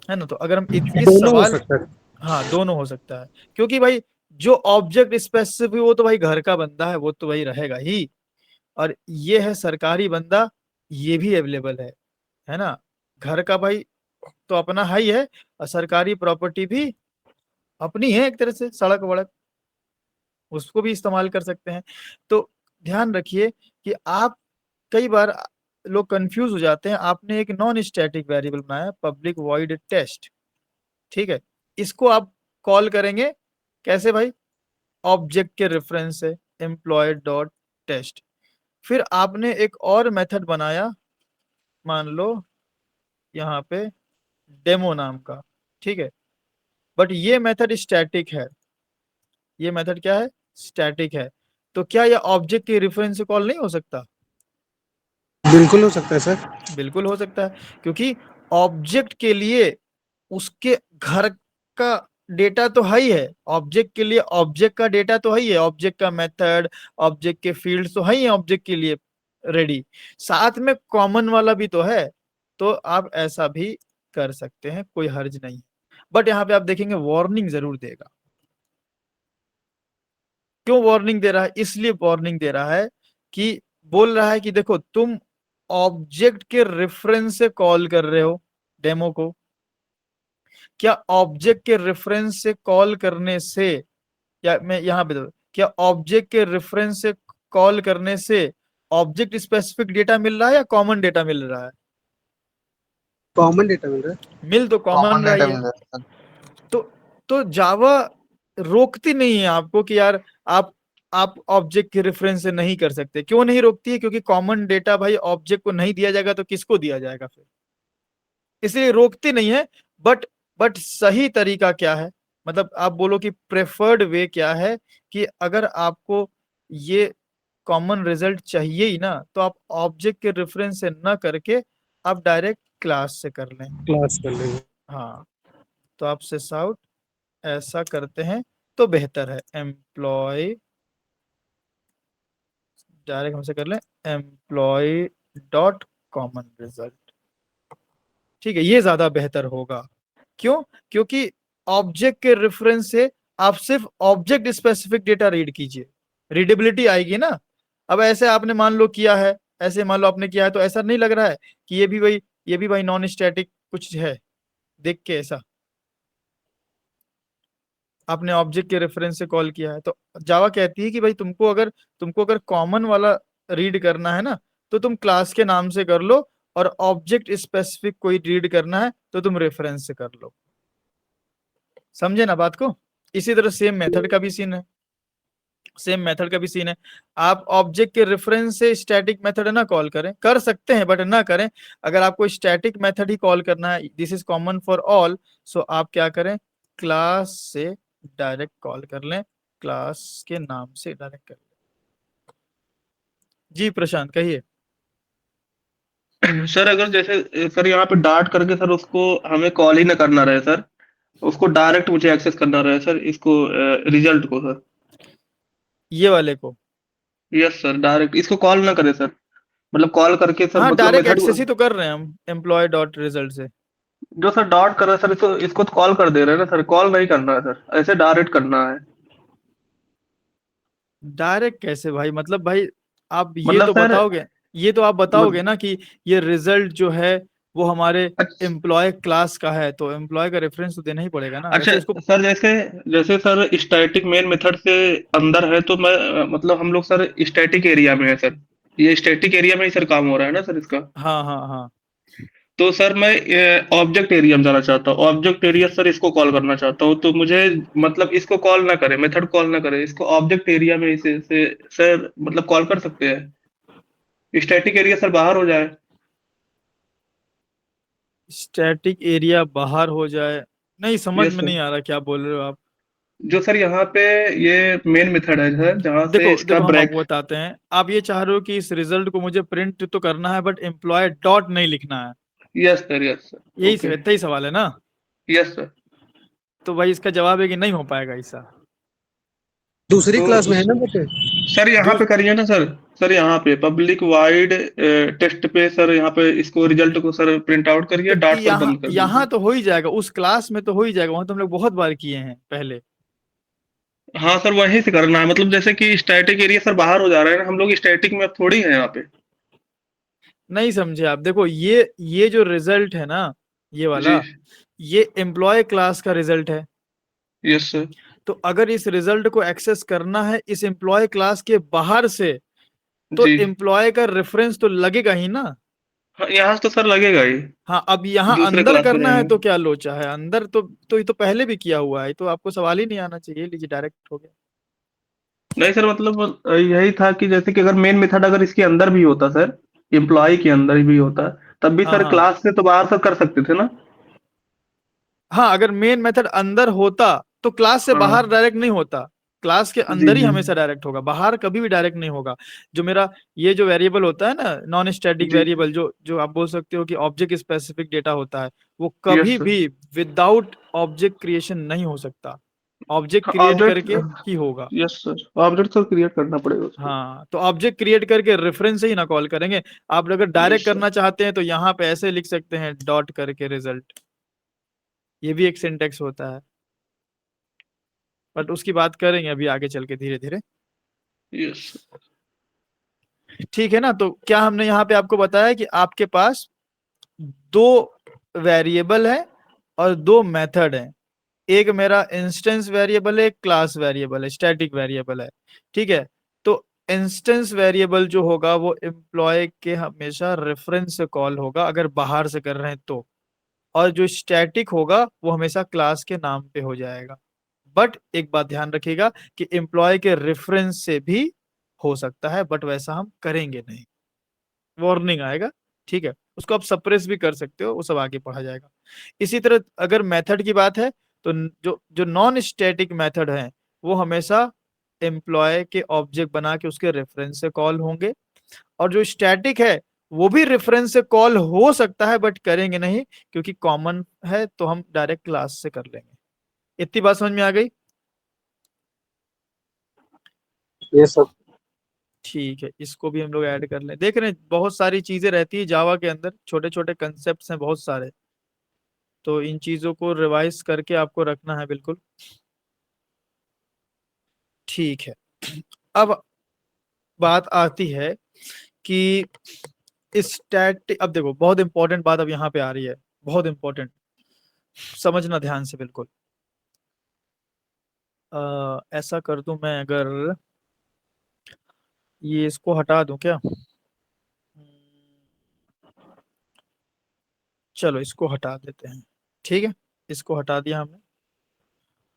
है ना। तो अगर हम इस दोनों हो सवाल, सकता है। हाँ दोनों हो सकता है, क्योंकि भाई जो ऑब्जेक्ट स्पेसिफिक वो तो भाई घर का बंदा है, वो तो भाई रहेगा ही, और ये है सरकारी बंदा, ये भी अवेलेबल है ना। घर का भाई तो अपना है ही है, और सरकारी प्रॉपर्टी भी अपनी है एक तरह से, सड़क वड़क उसको भी इस्तेमाल कर सकते हैं। तो ध्यान रखिए कि आप, कई बार लोग कंफ्यूज हो जाते हैं। आपने एक नॉन स्टैटिक वेरिएबल बनाया पब्लिक वॉइड टेस्ट, ठीक है, इसको आप कॉल करेंगे कैसे भाई? ऑब्जेक्ट के रेफरेंस से एम्प्लॉय डॉट टेस्ट। फिर आपने एक और मेथड बनाया, मान लो यहाँ पे डेमो नाम का, ठीक है, बट ये मेथड स्टैटिक है, ये मेथड क्या है? स्टैटिक है। तो क्या ये ऑब्जेक्ट के रेफरेंस से कॉल नहीं हो सकता? बिल्कुल हो सकता है सर। बिल्कुल हो सकता है, क्योंकि ऑब्जेक्ट के लिए उसके घर का डेटा तो है ही है, ऑब्जेक्ट के लिए ऑब्जेक्ट का डेटा तो है ही है, ऑब्जेक्ट का मेथड, ऑब्जेक्ट के फील्ड तो है ही ऑब्जेक्ट के लिए रेडी, साथ में कॉमन वाला भी तो है। तो आप ऐसा भी कर सकते हैं, कोई हर्ज नहीं। बट यहाँ पे आप देखेंगे वार्निंग जरूर देगा। क्यों वार्निंग दे रहा है? इसलिए वार्निंग दे रहा है कि बोल रहा है कि देखो तुम ऑब्जेक्ट के रेफरेंस से कॉल कर रहे हो डेमो को, क्या ऑब्जेक्ट के रेफरेंस से कॉल करने से, या मैं यहाँ पे क्या ऑब्जेक्ट के रेफरेंस से कॉल करने से ऑब्जेक्ट स्पेसिफिक डेटा मिल रहा है या कॉमन डेटा मिल रहा है? कॉमन डेटा मिल रहा है। मिल तो कॉमन कॉमन रहा डेटा ही है। मिल जाता है। तो जावा रोकती नहीं है आपको कि यार आप ऑब्जेक्ट के रेफरेंस से नहीं कर सकते। क्यों नहीं रोकती है? क्योंकि कॉमन डेटा भाई ऑब्जेक्ट को नहीं दिया जाएगा तो किसको दिया जाएगा फिर, इसलिए रोकती नहीं है। बट सही तरीका क्या है, मतलब आप बोलो कि प्रेफर्ड वे क्या है, कि अगर आपको ये कॉमन रिजल्ट चाहिए ही ना, तो आप ऑब्जेक्ट के रेफरेंस से ना करके आप डायरेक्ट क्लास से कर लें। क्लास कर लेंगे। हाँ, तो आप सिस आउट ऐसा करते हैं तो बेहतर है, एम्प्लॉय डायरेक्ट हमसे कर लें एम्प्लॉय डॉट कॉमन रिजल्ट, ठीक है, ये ज्यादा बेहतर होगा। क्यों? क्योंकि ऑब्जेक्ट के रेफरेंस से आप सिर्फ ऑब्जेक्ट स्पेसिफिक डेटा रीड कीजिए, रीडेबिलिटी आएगी ना। अब ऐसे आपने मान लो किया है, ऐसे मान लो आपने किया है, तो ऐसा नहीं लग रहा है कि ये भी भाई नॉन स्टैटिक कुछ है देख के? ऐसा आपने ऑब्जेक्ट के रेफरेंस से कॉल किया है, तो जावा कहती है कि भाई तुमको अगर कॉमन वाला रीड करना है ना, तो तुम क्लास के नाम से कर लो, और ऑब्जेक्ट स्पेसिफिक कोई रीड करना है तो तुम रेफरेंस से कर लो। समझे ना बात को? इसी तरह सेम मेथड का भी सीन है, सेम मेथड का भी सीन है। आप ऑब्जेक्ट के रेफरेंस से स्टैटिक मेथड ना कॉल करें, कर सकते हैं बट ना करें। अगर आपको स्टैटिक मेथड ही कॉल करना है, this is common for all, so आप क्या करें, क्लास से डायरेक्ट कॉल कर लें, क्लास के नाम से डायरेक्ट कर लें। जी प्रशांत कहिए। सर अगर जैसे सर यहाँ पे डार्ट करके सर उसको हमें कॉल ही ना करना रहे सर, उसको डायरेक्ट मुझे एक्सेस करना रहे सर, इसको रिजल्ट को सर। ये वाले को? यस सर, डायरेक्ट इसको कॉल ना करे सर, मतलब कॉल करके सर, हाँ मतलब डायरेक्ट मेथड एक्सेस ही तो कर रहे हैं हम एम्प्लॉय डॉट रिजल्ट से। जो सर डॉट कर रहा है सर, इसको इसको तो कॉल कर दे रहे हैं ना सर, कॉल नहीं करना है सर, ऐसे डायरेक्ट करना है। डायरेक्ट कैसे भाई? मतलब भाई आप ये मतलब तो सर बताओगे, ये तो आप बताओगे मत- ना कि ये रिजल्ट जो है वो हमारे अच्छा एम्प्लॉय क्लास का है, तो एम्प्लॉय का रेफरेंस तो देना ही पड़ेगा ना, अच्छा वैसे इसको। सर, जैसे जैसे सर स्टैटिक मेन मेथड से अंदर है तो मैं मतलब हम लोग सर स्टैटिक एरिया में है सर, ये स्टैटिक एरिया में ही सर काम हो रहा है ना सर इसका। हाँ हाँ हाँ। तो सर मैं ऑब्जेक्ट एरिया में जाना चाहता हूँ, ऑब्जेक्ट एरिया सर इसको कॉल करना चाहता हूँ, तो मुझे मतलब इसको कॉल ना करे, मेथड कॉल ना करे, इसको ऑब्जेक्ट एरिया में इसे सर मतलब कॉल कर सकते हैं, स्टैटिक एरिया सर बाहर हो जाए। स्टैटिक एरिया बाहर हो जाए? नहीं समझ यस में सर, नहीं आ रहा क्या बोल रहे हो आप। जो सर यहाँ पे ये मेन मेथड है सर, जहाँ से देखो इसका देखो हम आपको ब्रैक। बताते हैं, आप ये चाह रहे हो कि इस रिजल्ट को मुझे प्रिंट तो करना है बट एम्प्लॉय डॉट नहीं लिखना है, यस सर, यही ओके। इतना ही सवाल है ना? Yes sir. तो भाई इसका जवाब है कि नहीं हो पाएगा ऐसा। दूसरी तो क्लास में है ना बेटे? सर यहाँ दू पे करिए ना सर, सर यहाँ पे पब्लिक वाइड टेस्ट पे सर, यहाँ पे इसको रिजल्ट को सर प्रिंट आउट करिए, तो डाट सर यहाँ बंद कर यहाँ दीजिए। तो हो ही जाएगा, उस क्लास में तो हो ही जाएगा, वहां तो हम लोग बहुत बार किए हैं पहले। हाँ सर, वहीं से करना है, मतलब जैसे कि स्टैटिक एरिया सर बाहर हो जा रहा है ना, हम लोग स्टैटिक में अब थोड़ी है यहाँ पे। नहीं समझे आप? देखो ये जो रिजल्ट है ना, ये जी। वाला, ये एम्प्लॉय क्लास का रिजल्ट है। Yes sir. तो अगर इस रिजल्ट को एक्सेस करना है इस एम्प्लॉय क्लास के बाहर से, तो जी। एम्प्लॉय का रेफरेंस तो लगेगा ही ना। हाँ, यहाँ से तो सर लगेगा ही, हाँ अब यहाँ दूसरे अंदर क्लास में करना है जाएंगे। तो क्या लोचा है, अंदर तो ये तो पहले भी किया हुआ है, तो आपको सवाल ही नहीं आना चाहिए, लीजिए डायरेक्ट हो गया। नहीं सर, मतलब यही था कि जैसे कि अगर मेन मेथड अगर इसके अंदर भी होता सर, एम्प्लॉय के अंदर भी होता, तब भी हाँ सर हाँ क्लास से तो बाहर सर कर सकते थे ना। हाँ, अगर मेन मेथड अंदर होता तो क्लास से हाँ। बाहर डायरेक्ट नहीं होता, क्लास के जी अंदर ही जी। हमेशा डायरेक्ट होगा, बाहर कभी भी डायरेक्ट नहीं होगा। जो मेरा ये जो वेरिएबल होता है ना, नॉन स्टैटिक जी। वेरिएबल, जो जो आप बोल सकते हो कि ऑब्जेक्ट स्पेसिफिक डेटा होता है, वो यस कभी सर। भी विदाउट ऑब्जेक्ट क्रिएशन नहीं हो सकता, ऑब्जेक्ट हाँ क्रिएट ऑब्जेक्ट। करके ही होगा। Yes sir, object sir create करना पड़ेगा उसको। हाँ तो ऑब्जेक्ट क्रिएट करके रेफरेंस से ही ना कॉल करेंगे। आप अगर डायरेक्ट यस सर। करना चाहते हैं तो यहाँ पे ऐसे लिख सकते हैं, डॉट करके रिजल्ट, ये भी एक सिंटेक्स होता है, बट उसकी बात करेंगे अभी आगे चल के धीरे धीरे। यस। ठीक है ना? तो क्या हमने यहाँ पे आपको बताया कि आपके पास दो वेरिएबल है और दो मेथड है, एक मेरा इंस्टेंस वेरिएबल है, एक क्लास वेरिएबल है, स्टैटिक वेरिएबल है। ठीक है? तो इंस्टेंस वेरिएबल जो होगा वो एम्प्लॉय के हमेशा रेफरेंस से कॉल होगा अगर बाहर से कर रहे हैं तो, और जो स्टैटिक होगा वो हमेशा क्लास के नाम पे हो जाएगा। बट एक बात ध्यान रखिएगा कि एम्प्लॉय के रेफरेंस से भी हो सकता है, बट वैसा हम करेंगे नहीं, वार्निंग आएगा। ठीक है? उसको आप सप्रेस भी कर सकते हो, वो सब आगे पढ़ा जाएगा। इसी तरह अगर मेथड की बात है, तो जो जो नॉन स्टैटिक मेथड है वो हमेशा एम्प्लॉय के ऑब्जेक्ट बना के उसके रेफरेंस से कॉल होंगे, और जो स्टैटिक है वो भी रेफरेंस से कॉल हो सकता है बट करेंगे नहीं, क्योंकि कॉमन है तो हम डायरेक्ट क्लास से कर लेंगे। इतनी बात समझ में आ गई? ये सब ठीक है, इसको भी हम लोग ऐड कर लें। देख रहे हैं बहुत सारी चीजें रहती है जावा के अंदर, छोटे छोटे कंसेप्ट हैं बहुत सारे, तो इन चीजों को रिवाइज करके आपको रखना है बिल्कुल। ठीक है, अब बात आती है कि स्टैटिक, अब देखो बहुत इंपॉर्टेंट बात अब यहाँ पे आ रही है, बहुत इंपॉर्टेंट, समझना ध्यान से बिल्कुल। ऐसा कर दूं मैं, अगर ये इसको हटा दूं क्या? चलो इसको हटा देते हैं, ठीक है, इसको हटा दिया हमने।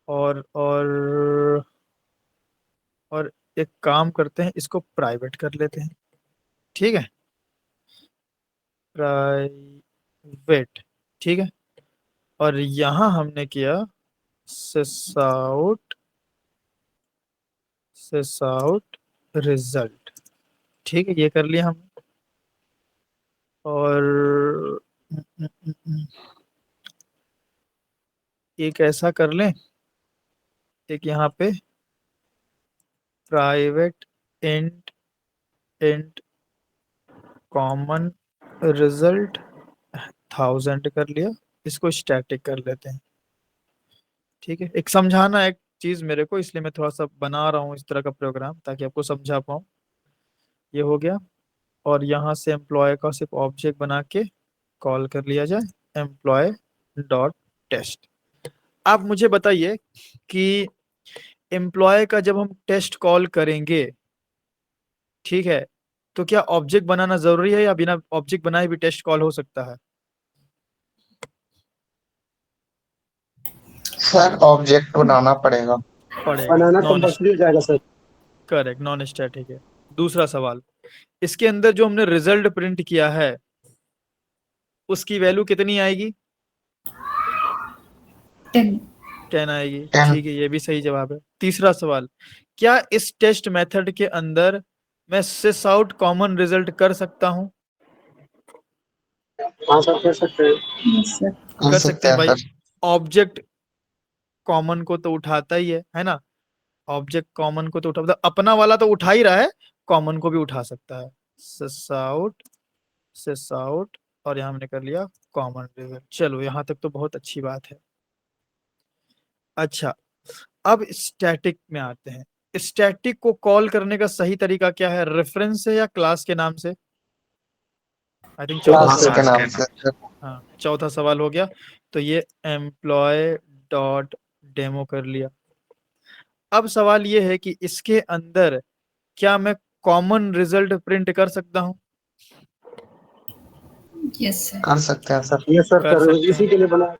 और और एक काम करते हैं, इसको प्राइवेट कर लेते हैं, ठीक है, प्राइवेट, ठीक है। और यहाँ हमने किया सिसाउट रिजल्ट, ठीक है, ये कर लिया हमने। और एक ऐसा कर लें, एक यहाँ पे प्राइवेट इंट कॉमन रिजल्ट 1000 कर लिया, इसको स्टैटिक कर लेते हैं, ठीक है। एक समझाना एक चीज मेरे को, इसलिए मैं थोड़ा सा बना रहा हूँ इस तरह का प्रोग्राम ताकि आपको समझा पाऊँ। ये हो गया, और यहाँ से एम्प्लॉय का सिर्फ ऑब्जेक्ट बना के कॉल कर लिया जाए, एम्प्लॉय डॉट टेस्ट। आप मुझे बताइए कि एम्प्लॉय का जब हम टेस्ट कॉल करेंगे, ठीक है, तो क्या ऑब्जेक्ट बनाना जरूरी है या बिना ऑब्जेक्ट बनाए भी टेस्ट कॉल हो सकता है? सर ऑब्जेक्ट बनाना पड़ेगा। बनाना नॉन, कंपल्सरी हो जाएगा सर। करेक्ट, नॉन स्टैटिक है। दूसरा सवाल, इसके अंदर जो हमने रिजल्ट प्रिंट किया है उसकी वैल्यू कितनी आएगी? 10। 10 आएगी, 10। ठीक है, ये भी सही जवाब है। तीसरा सवाल, क्या इस टेस्ट मेथड के अंदर मैं सिस आउट कॉमन रिजल्ट कर सकता हूं? हाँ सर कर सकते हैं। Yes sir. कर सकते हैं भाई। सर। ऑब्जेक्ट कॉमन को तो उठाता ही है ना, ऑब्जेक्ट कॉमन को तो उठा, मतलब अपना वाला तो उठा ही रहा है, कॉमन को भी उठा सकता है। सिस आउट और यहाँ हमने कर लिया कॉमन रिजल्ट। चलो यहाँ तक तो बहुत अच्छी बात है। अच्छा, अब स्टैटिक में आते हैं। स्टैटिक को कॉल करने का सही तरीका क्या है, रेफरेंस से या क्लास के नाम से? आई थिंक चौथा क्लास सवाल, के नाम से सर। हाँ चौथा सवाल हो गया। तो ये एम्प्लॉय डॉट डेमो कर लिया। अब सवाल ये है कि इसके अंदर क्या मैं कॉमन रिजल्ट प्रिंट कर सकता हूँ? Yes sir. कर सकते हैं सर। ये सर कर कर सकते इसी हैं, के लिए बना है।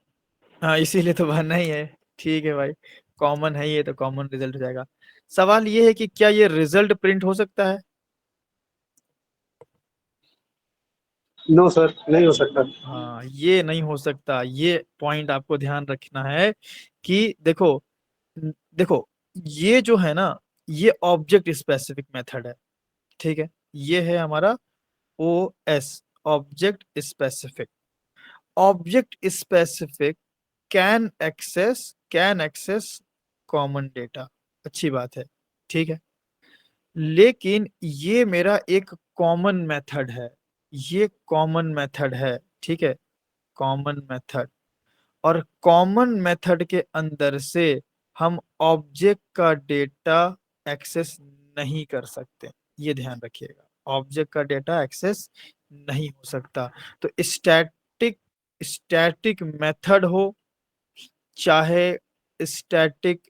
हाँ इसीलिए तो बनना ही है, ठीक है भाई, कॉमन है ये तो कॉमन रिजल्ट हो जाएगा। सवाल ये है कि क्या ये रिजल्ट प्रिंट हो सकता है? नो सर नहीं हो सकता। हाँ ये नहीं हो सकता, ये पॉइंट आपको ध्यान रखना है कि देखो, देखो ये जो है ना, ये ऑब्जेक्ट स्पेसिफिक मेथड है, ठीक है, ये है हमारा O S, object specific. Object specific can access common data, अच्छी बात है, ठीक है। लेकिन ये मेरा एक कॉमन मेथड है, ये कॉमन मेथड है, ठीक है, कॉमन मेथड। और कॉमन मेथड के अंदर से हम ऑब्जेक्ट का डेटा एक्सेस नहीं कर सकते, ये ध्यान रखिएगा, ऑब्जेक्ट का डेटा एक्सेस नहीं हो सकता। तो स्टैटिक स्टैटिक मेथड हो चाहे स्टैटिक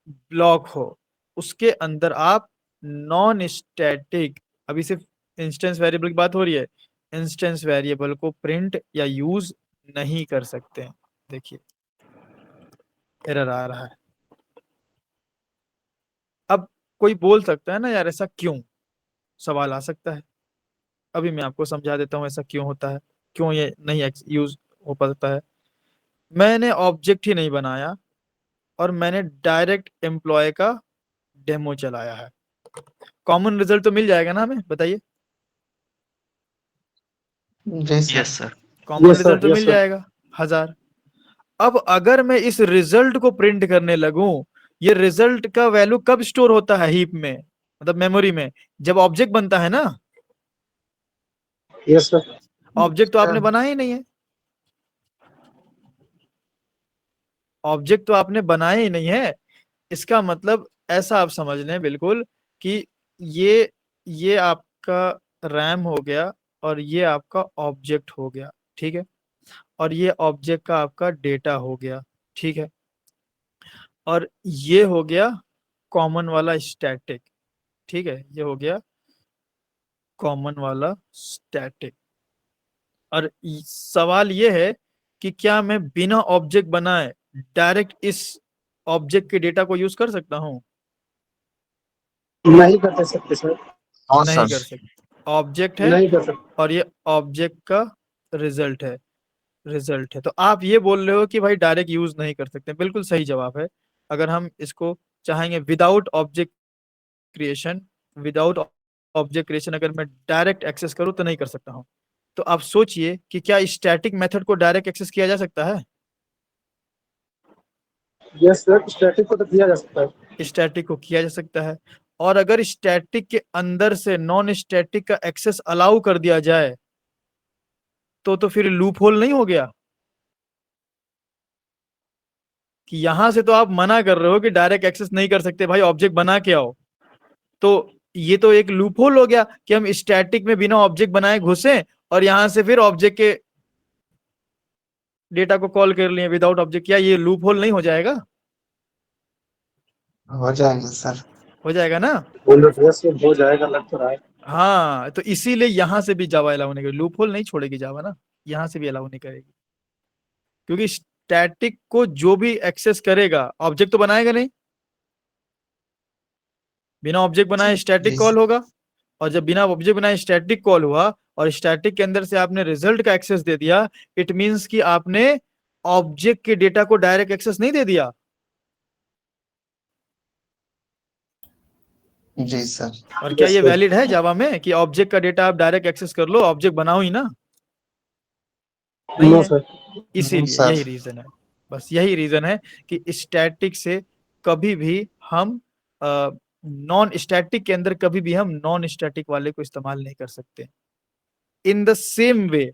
ब्लॉक हो, उसके अंदर आप नॉन स्टैटिक, अभी सिर्फ इंस्टेंस वेरिएबल की बात हो रही है, इंस्टेंस वेरिएबल को प्रिंट या यूज नहीं कर सकते। देखिए एरर आ रहा है। अब कोई बोल सकता है ना यार ऐसा क्यों, सवाल आ सकता है, अभी मैं आपको समझा देता हूँ ऐसा क्यों होता है, क्यों ये नहीं यूज हो पाता है। मैंने ऑब्जेक्ट ही नहीं बनाया और मैंने डायरेक्ट एम्प्लॉय का डेमो चलाया है, कॉमन रिजल्ट तो मिल जाएगा ना हमें, बताइए? जी sir. Common yes sir result तो यस मिल सर। जाएगा 1000। अब अगर मैं इस रिजल्ट को प्रिंट करने लगूं, ये रिजल्ट का वैल्यू कब स्टोर होता है हीप में, मतलब मेमोरी में, जब ऑब्जेक्ट बनता है ना। Yes sir. ऑब्जेक्ट तो आपने बनाया ही नहीं है, ऑब्जेक्ट तो आपने बनाया ही नहीं है, इसका मतलब ऐसा आप समझ लें बिल्कुल कि ये ये आपका रैम हो गया और ये आपका ऑब्जेक्ट हो गया, ठीक है, और ये ऑब्जेक्ट का आपका डेटा हो गया, ठीक है, और ये हो गया कॉमन वाला स्टैटिक, ठीक है, ये हो गया कॉमन वाला स्टैटिक। और सवाल ये है कि क्या मैं बिना ऑब्जेक्ट बनाए डायरेक्ट इस ऑब्जेक्ट के डेटा को यूज कर सकता हूँ? नहीं कर सकते सर, हाँ नहीं सर। कर सकते। ऑब्जेक्ट है नहीं कर सकते। और ये ऑब्जेक्ट का रिजल्ट है, तो आप ये बोल रहे हो कि भाई डायरेक्ट यूज नहीं कर सकते। बिल्कुल सही जवाब है। अगर हम इसको चाहेंगे विदाउट ऑब्जेक्ट क्रिएशन, अगर मैं डायरेक्ट एक्सेस करूं तो नहीं कर सकता हूं। तो आप सोचिए कि क्या स्टैटिक मेथड को डायरेक्ट एक्सेस किया जा सकता है? यस सर, स्टैटिक को तो किया जा सकता है। स्टैटिक को किया जा सकता है, और अगर स्टैटिक के अंदर से नॉन स्टैटिक का एक्सेस अलाउ कर दिया जाए तो फिर लूप होल नहीं हो गया? कि यहां से तो आप मना कर रहे हो कि डायरेक्ट एक्सेस नहीं कर सकते, भाई ऑब्जेक्ट बना के आओ। तो ये तो एक लूप होल हो गया कि हम स्टैटिक में बिना ऑब्जेक्ट बनाए घुसे और यहां से फिर ऑब्जेक्ट के डेटा को कॉल कर लिए विदाउट ऑब्जेक्ट। क्या ये लूप होल नहीं हो जाएगा? हो जाएगा सर। हो जाएगा ना? बोलो यस, ये हो जाएगा, लग तो रहा है। हाँ, तो इसीलिए यहां से भी जावा अलाउ नहीं करेगी, लूप होल नहीं छोड़ेगी जावा ना, यहां से भी अलाउ नहीं करेगी। क्योंकि स्टैटिक को जो भी एक्सेस करेगा ऑब्जेक्ट तो बनाएगा नहीं, बिना ऑब्जेक्ट बनाए स्टैटिक जी कॉल होगा। और जब बिना ऑब्जेक्ट बनाए स्टैटिक कॉल हुआ और स्टैटिक के अंदर से आपने रिजल्ट का एक्सेस दे दिया, इट मींस कि आपने ऑब्जेक्ट के डेटा को डायरेक्ट एक्सेस नहीं दे दिया। जी सर। और क्या यस ये सर। वैलिड है जावा में कि ऑब्जेक्ट का डेटा आप डायरेक्ट एक्सेस कर लो, ऑब्जेक्ट बनाओ ही ना? नहीं नो है। सर। नहीं इसीलिए सर। यही रीजन है, बस यही रीजन है कि स्टैटिक से कभी भी हम नॉन स्टैटिक के अंदर कभी भी हम नॉन स्टैटिक वाले को इस्तेमाल नहीं कर सकते। In the same way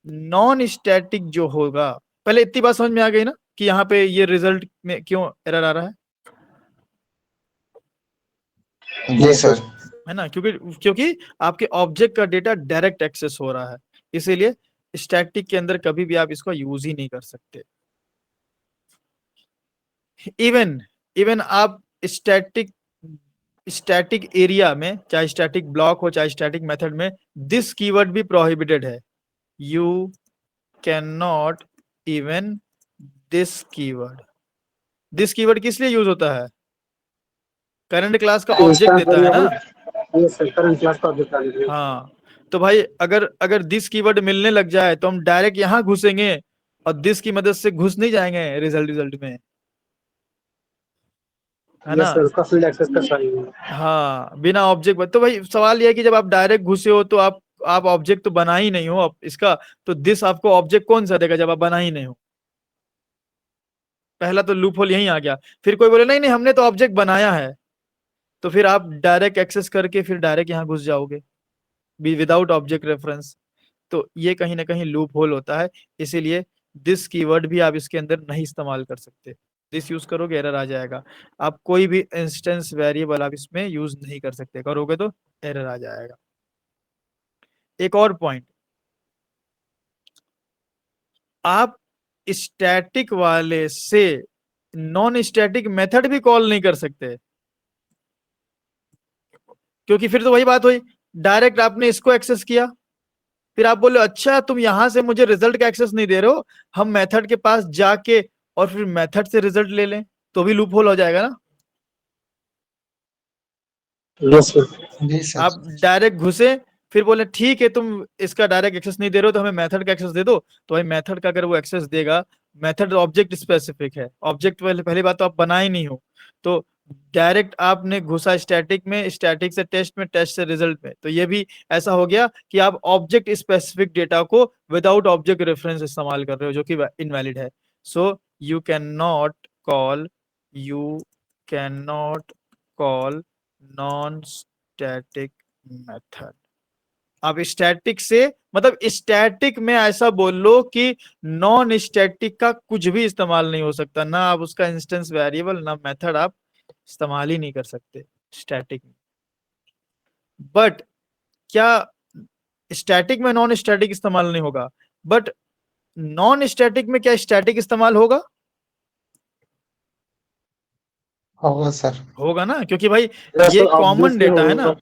non static जो होगा, पहले इतनी बात समझ में आ गई ना कि यहाँ पे ये रिजल्ट में क्यों एरर आ रहा जी सर। है ना? क्योंकि आपके ऑब्जेक्ट का डेटा डायरेक्ट एक्सेस हो रहा है, इसीलिए स्टैटिक के अंदर कभी भी आप इसको यूज ही नहीं कर सकते। इवन इवन आप स्टैटिक स्टैटिक एरिया में, चाहे स्टैटिक ब्लॉक हो चाहे स्टैटिक मेथड में, दिस कीवर्ड भी प्रोहिबिटेड है। You can not even this keyword. This keyword किस लिए यूज होता है? करंट क्लास का ऑब्जेक्ट देता है ना। यस सर, करंट क्लास का ऑब्जेक्ट आ गया। हाँ, तो भाई अगर दिस कीवर्ड मिलने लग जाए तो हम डायरेक्ट यहां घुसेंगे और दिस की मदद से घुस नहीं जाएंगे रिजल्ट में, है यस ना? सर, उसका फील्ड एक्सेस कर पाएंगे। हाँ, बिना ऑब्जेक्ट। तो भाई सवाल यह है कि जब आप डायरेक्ट घुसे हो तो आप ऑब्जेक्ट तो बना ही नहीं हो इसका, तो दिस आपको ऑब्जेक्ट कौन सा देगा जब आप बना ही नहीं हो? पहला तो लूप होल यहीं आ गया। फिर कोई बोले नहीं नहीं हमने तो ऑब्जेक्ट बनाया है, तो फिर आप डायरेक्ट एक्सेस करके फिर डायरेक्ट यहाँ घुस जाओगे विदाउट ऑब्जेक्ट रेफरेंस। तो ये कहीं ना कहीं लूप होल होता है, इसीलिए दिस कीवर्ड भी आप इसके अंदर नहीं इस्तेमाल कर सकते। दिस यूज करोगे एरर आ जाएगा। आप कोई भी इंस्टेंस वेरिएबल आप इसमें यूज नहीं कर सकते, करोगे तो एरर आ जाएगा। एक और पॉइंट, आप स्टैटिक वाले से नॉन स्टैटिक मेथड भी कॉल नहीं कर सकते, क्योंकि फिर तो वही बात हुई, डायरेक्ट आपने इसको एक्सेस किया, फिर आप बोले अच्छा तुम यहां से मुझे रिजल्ट का एक्सेस नहीं दे रहे हो, हम मेथड के पास जाके और फिर मेथड से रिजल्ट ले लें, तो भी लूप होल हो जाएगा ना। Yes sir. जी सर। आप डायरेक्ट घुसे, फिर बोले ठीक है तुम इसका डायरेक्ट एक्सेस नहीं दे रहे हो तो हमें मेथड का एक्सेस दे दो, तो भाई मेथड का अगर वो एक्सेस देगा, मेथड ऑब्जेक्ट स्पेसिफिक है, ऑब्जेक्ट पहली बात तो आप बनाए नहीं हो, तो डायरेक्ट आपने घुसा स्टैटिक में, स्टैटिक से टेस्ट में, टेस्ट से रिजल्ट में, तो ये भी ऐसा हो गया कि आप ऑब्जेक्ट स्पेसिफिक डेटा को विदाउट ऑब्जेक्ट रेफरेंस इस्तेमाल कर रहे हो, जो कि इनवैलिड है। So you can not call non static method. अब स्टैटिक से मतलब स्टैटिक में ऐसा बोल लो कि नॉन स्टैटिक का कुछ भी इस्तेमाल नहीं हो सकता, ना आप उसका इंस्टेंस वेरिएबल ना मेथड आप इस्तेमाल ही नहीं कर सकते स्टैटिक में। बट क्या स्टैटिक में नॉन स्टैटिक इस्तेमाल नहीं होगा, बट नॉन स्टैटिक में क्या स्टैटिक इस्तेमाल होगा? होगा सर। होगा ना, क्योंकि भाई यस ये सर, कॉमन ऑब्वियसली डेटा है ना। होगा।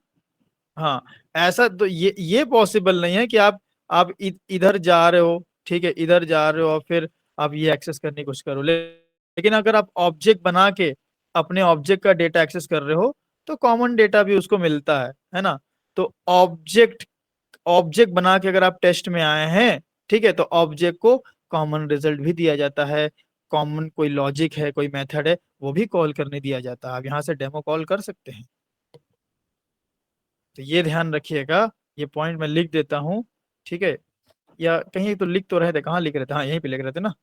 हाँ, ऐसा तो ये पॉसिबल नहीं है कि आप आप इधर जा रहे हो, ठीक है, इधर जा रहे हो और फिर आप ये एक्सेस करने की कोशिश करो। लेकिन अगर आप ऑब्जेक्ट बना के अपने ऑब्जेक्ट का डेटा एक्सेस कर रहे हो तो कॉमन डेटा भी उसको मिलता है ना। तो ऑब्जेक्ट ऑब्जेक्ट बना के अगर आप टेस्ट में आए हैं, ठीक है, तो ऑब्जेक्ट को कॉमन रिजल्ट भी दिया जाता है, कॉमन कोई लॉजिक है, कोई मेथड है, वो भी कॉल करने दिया जाता है। आप यहाँ से डेमो कॉल कर सकते हैं। तो ये ध्यान रखिएगा, ये पॉइंट मैं लिख देता हूँ, ठीक है, या कहीं तो लिख तो रहे थे, कहाँ लिख रहे थे, हाँ यहीं पे लिख रहे थे ना,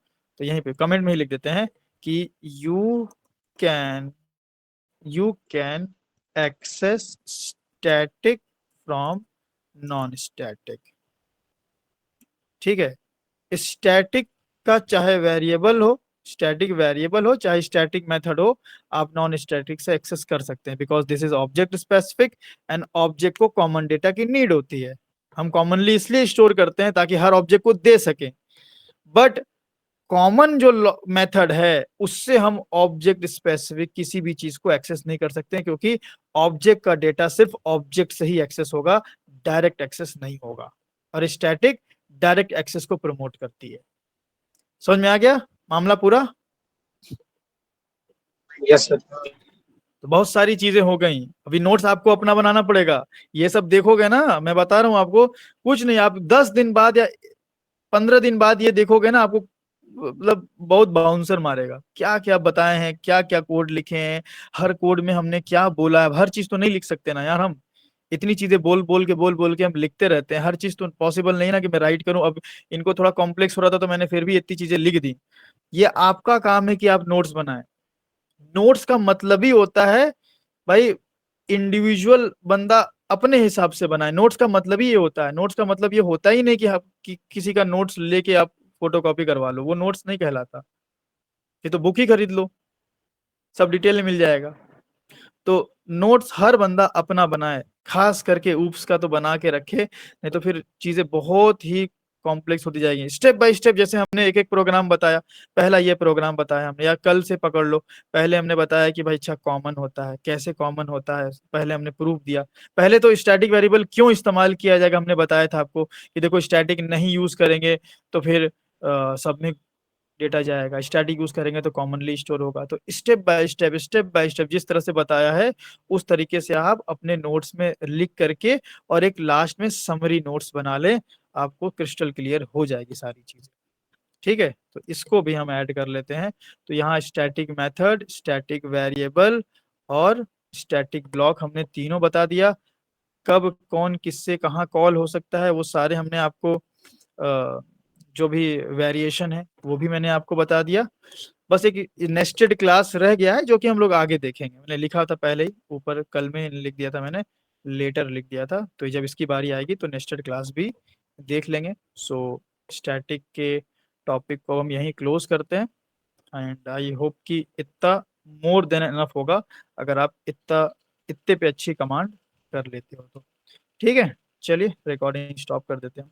तो यहीं पे कमेंट में ही लिख देते हैं कि can you can access static from non static. ठीक है, स्टैटिक का चाहे वेरिएबल हो, स्टैटिक वेरिएबल हो, चाहे स्टैटिक मेथड हो, आप नॉन स्टैटिक से एक्सेस कर सकते हैं, because this is object specific and object को कॉमन डेटा की नीड होती है। हम कॉमनली इसलिए स्टोर करते हैं ताकि हर ऑब्जेक्ट को दे सकें, बट कॉमन जो मेथड है उससे हम ऑब्जेक्ट स्पेसिफिक किसी भी चीज को एक्सेस नहीं कर सकते, क्योंकि ऑब्जेक्ट का डेटा सिर्फ ऑब्जेक्ट से ही एक्सेस होगा, डायरेक्ट एक्सेस नहीं होगा। और स्टैटिक डायरेक्ट एक्सेस को प्रमोट करती है। समझ में आ गया मामला पूरा? Yes sir. तो बहुत सारी चीजें हो गई, अभी नोट्स आपको अपना बनाना पड़ेगा। ये सब देखोगे ना, मैं बता रहा हूँ आपको, कुछ नहीं, आप 10 दिन बाद या 15 दिन बाद ये देखोगे ना, आपको मतलब बहुत बाउंसर मारेगा, क्या क्या बताए हैं, क्या क्या कोड लिखे हैं, हर कोड में हमने क्या बोला है। हर चीज तो नहीं लिख सकते ना यार, हम इतनी चीजें बोल बोल के हम लिखते रहते हैं, हर चीज तो पॉसिबल नहीं ना कि मैं राइट करूं। अब इनको थोड़ा कॉम्प्लेक्स हो रहा था तो मैंने फिर भी इतनी चीजें लिख दी। ये आपका काम है कि आप नोट्स बनाएं। नोट्स का मतलब ही होता है भाई, इंडिविजुअल बंदा अपने हिसाब से बनाए। नोट्स का मतलब ही ये होता है। नोट्स का मतलब ये होता ही नहीं कि किसी का नोट्स लेके आप फोटोकॉपी करवा लो, वो नोट्स नहीं कहलाता। ये तो बुक ही खरीद लो, सब डिटेल में मिल जाएगा। तो नोट्स हर बंदा अपना बनाए, खास करके ऊप्स का तो बना के रखे, नहीं तो फिर चीजें बहुत ही कॉम्प्लेक्स होती जाएगी। स्टेप बाय स्टेप, जैसे हमने एक एक प्रोग्राम बताया, पहला ये प्रोग्राम बताया हमने, या कल से पकड़ लो, पहले हमने बताया कि भाई अच्छा कॉमन होता है, कैसे कॉमन होता है, पहले हमने प्रूफ दिया। पहले तो स्टैटिक वेरिएबल क्यों इस्तेमाल किया जाएगा हमने बताया था आपको, कि देखो स्टैटिक नहीं यूज करेंगे तो फिर सब में डेटा जाएगा, स्टैटिक यूज करेंगे तो कॉमनली स्टोर होगा। तो स्टेप बाय स्टेप जिस तरह से बताया है उस तरीके से आप अपने नोट्स में लिख करके और एक लास्ट में समरी नोट्स बना लें, आपको क्रिस्टल क्लियर हो जाएगी सारी चीजें। ठीक है, तो इसको भी हम ऐड कर लेते हैं। तो यहाँ स्टैटिक मेथड, स्टैटिक वेरिएबल और स्टैटिक ब्लॉक हमने तीनों बता दिया। कब कौन किससे कहाँ कॉल हो सकता है वो सारे हमने आपको जो भी वेरिएशन है वो भी मैंने आपको बता दिया। बस एक नेस्टेड क्लास रह गया है जो कि हम लोग आगे देखेंगे। मैंने लिखा था पहले ही, ऊपर कल में लिख दिया था मैंने, लेटर लिख दिया था, तो जब इसकी बारी आएगी तो नेस्टेड क्लास भी देख लेंगे। सो स्टैटिक के टॉपिक को हम यहीं क्लोज करते हैं एंड आई होप कि इतना मोर देन इनफ होगा, अगर आप इतने पे अच्छी कमांड कर लेते हो तो। ठीक है, चलिए रिकॉर्डिंग स्टॉप कर देते हैं।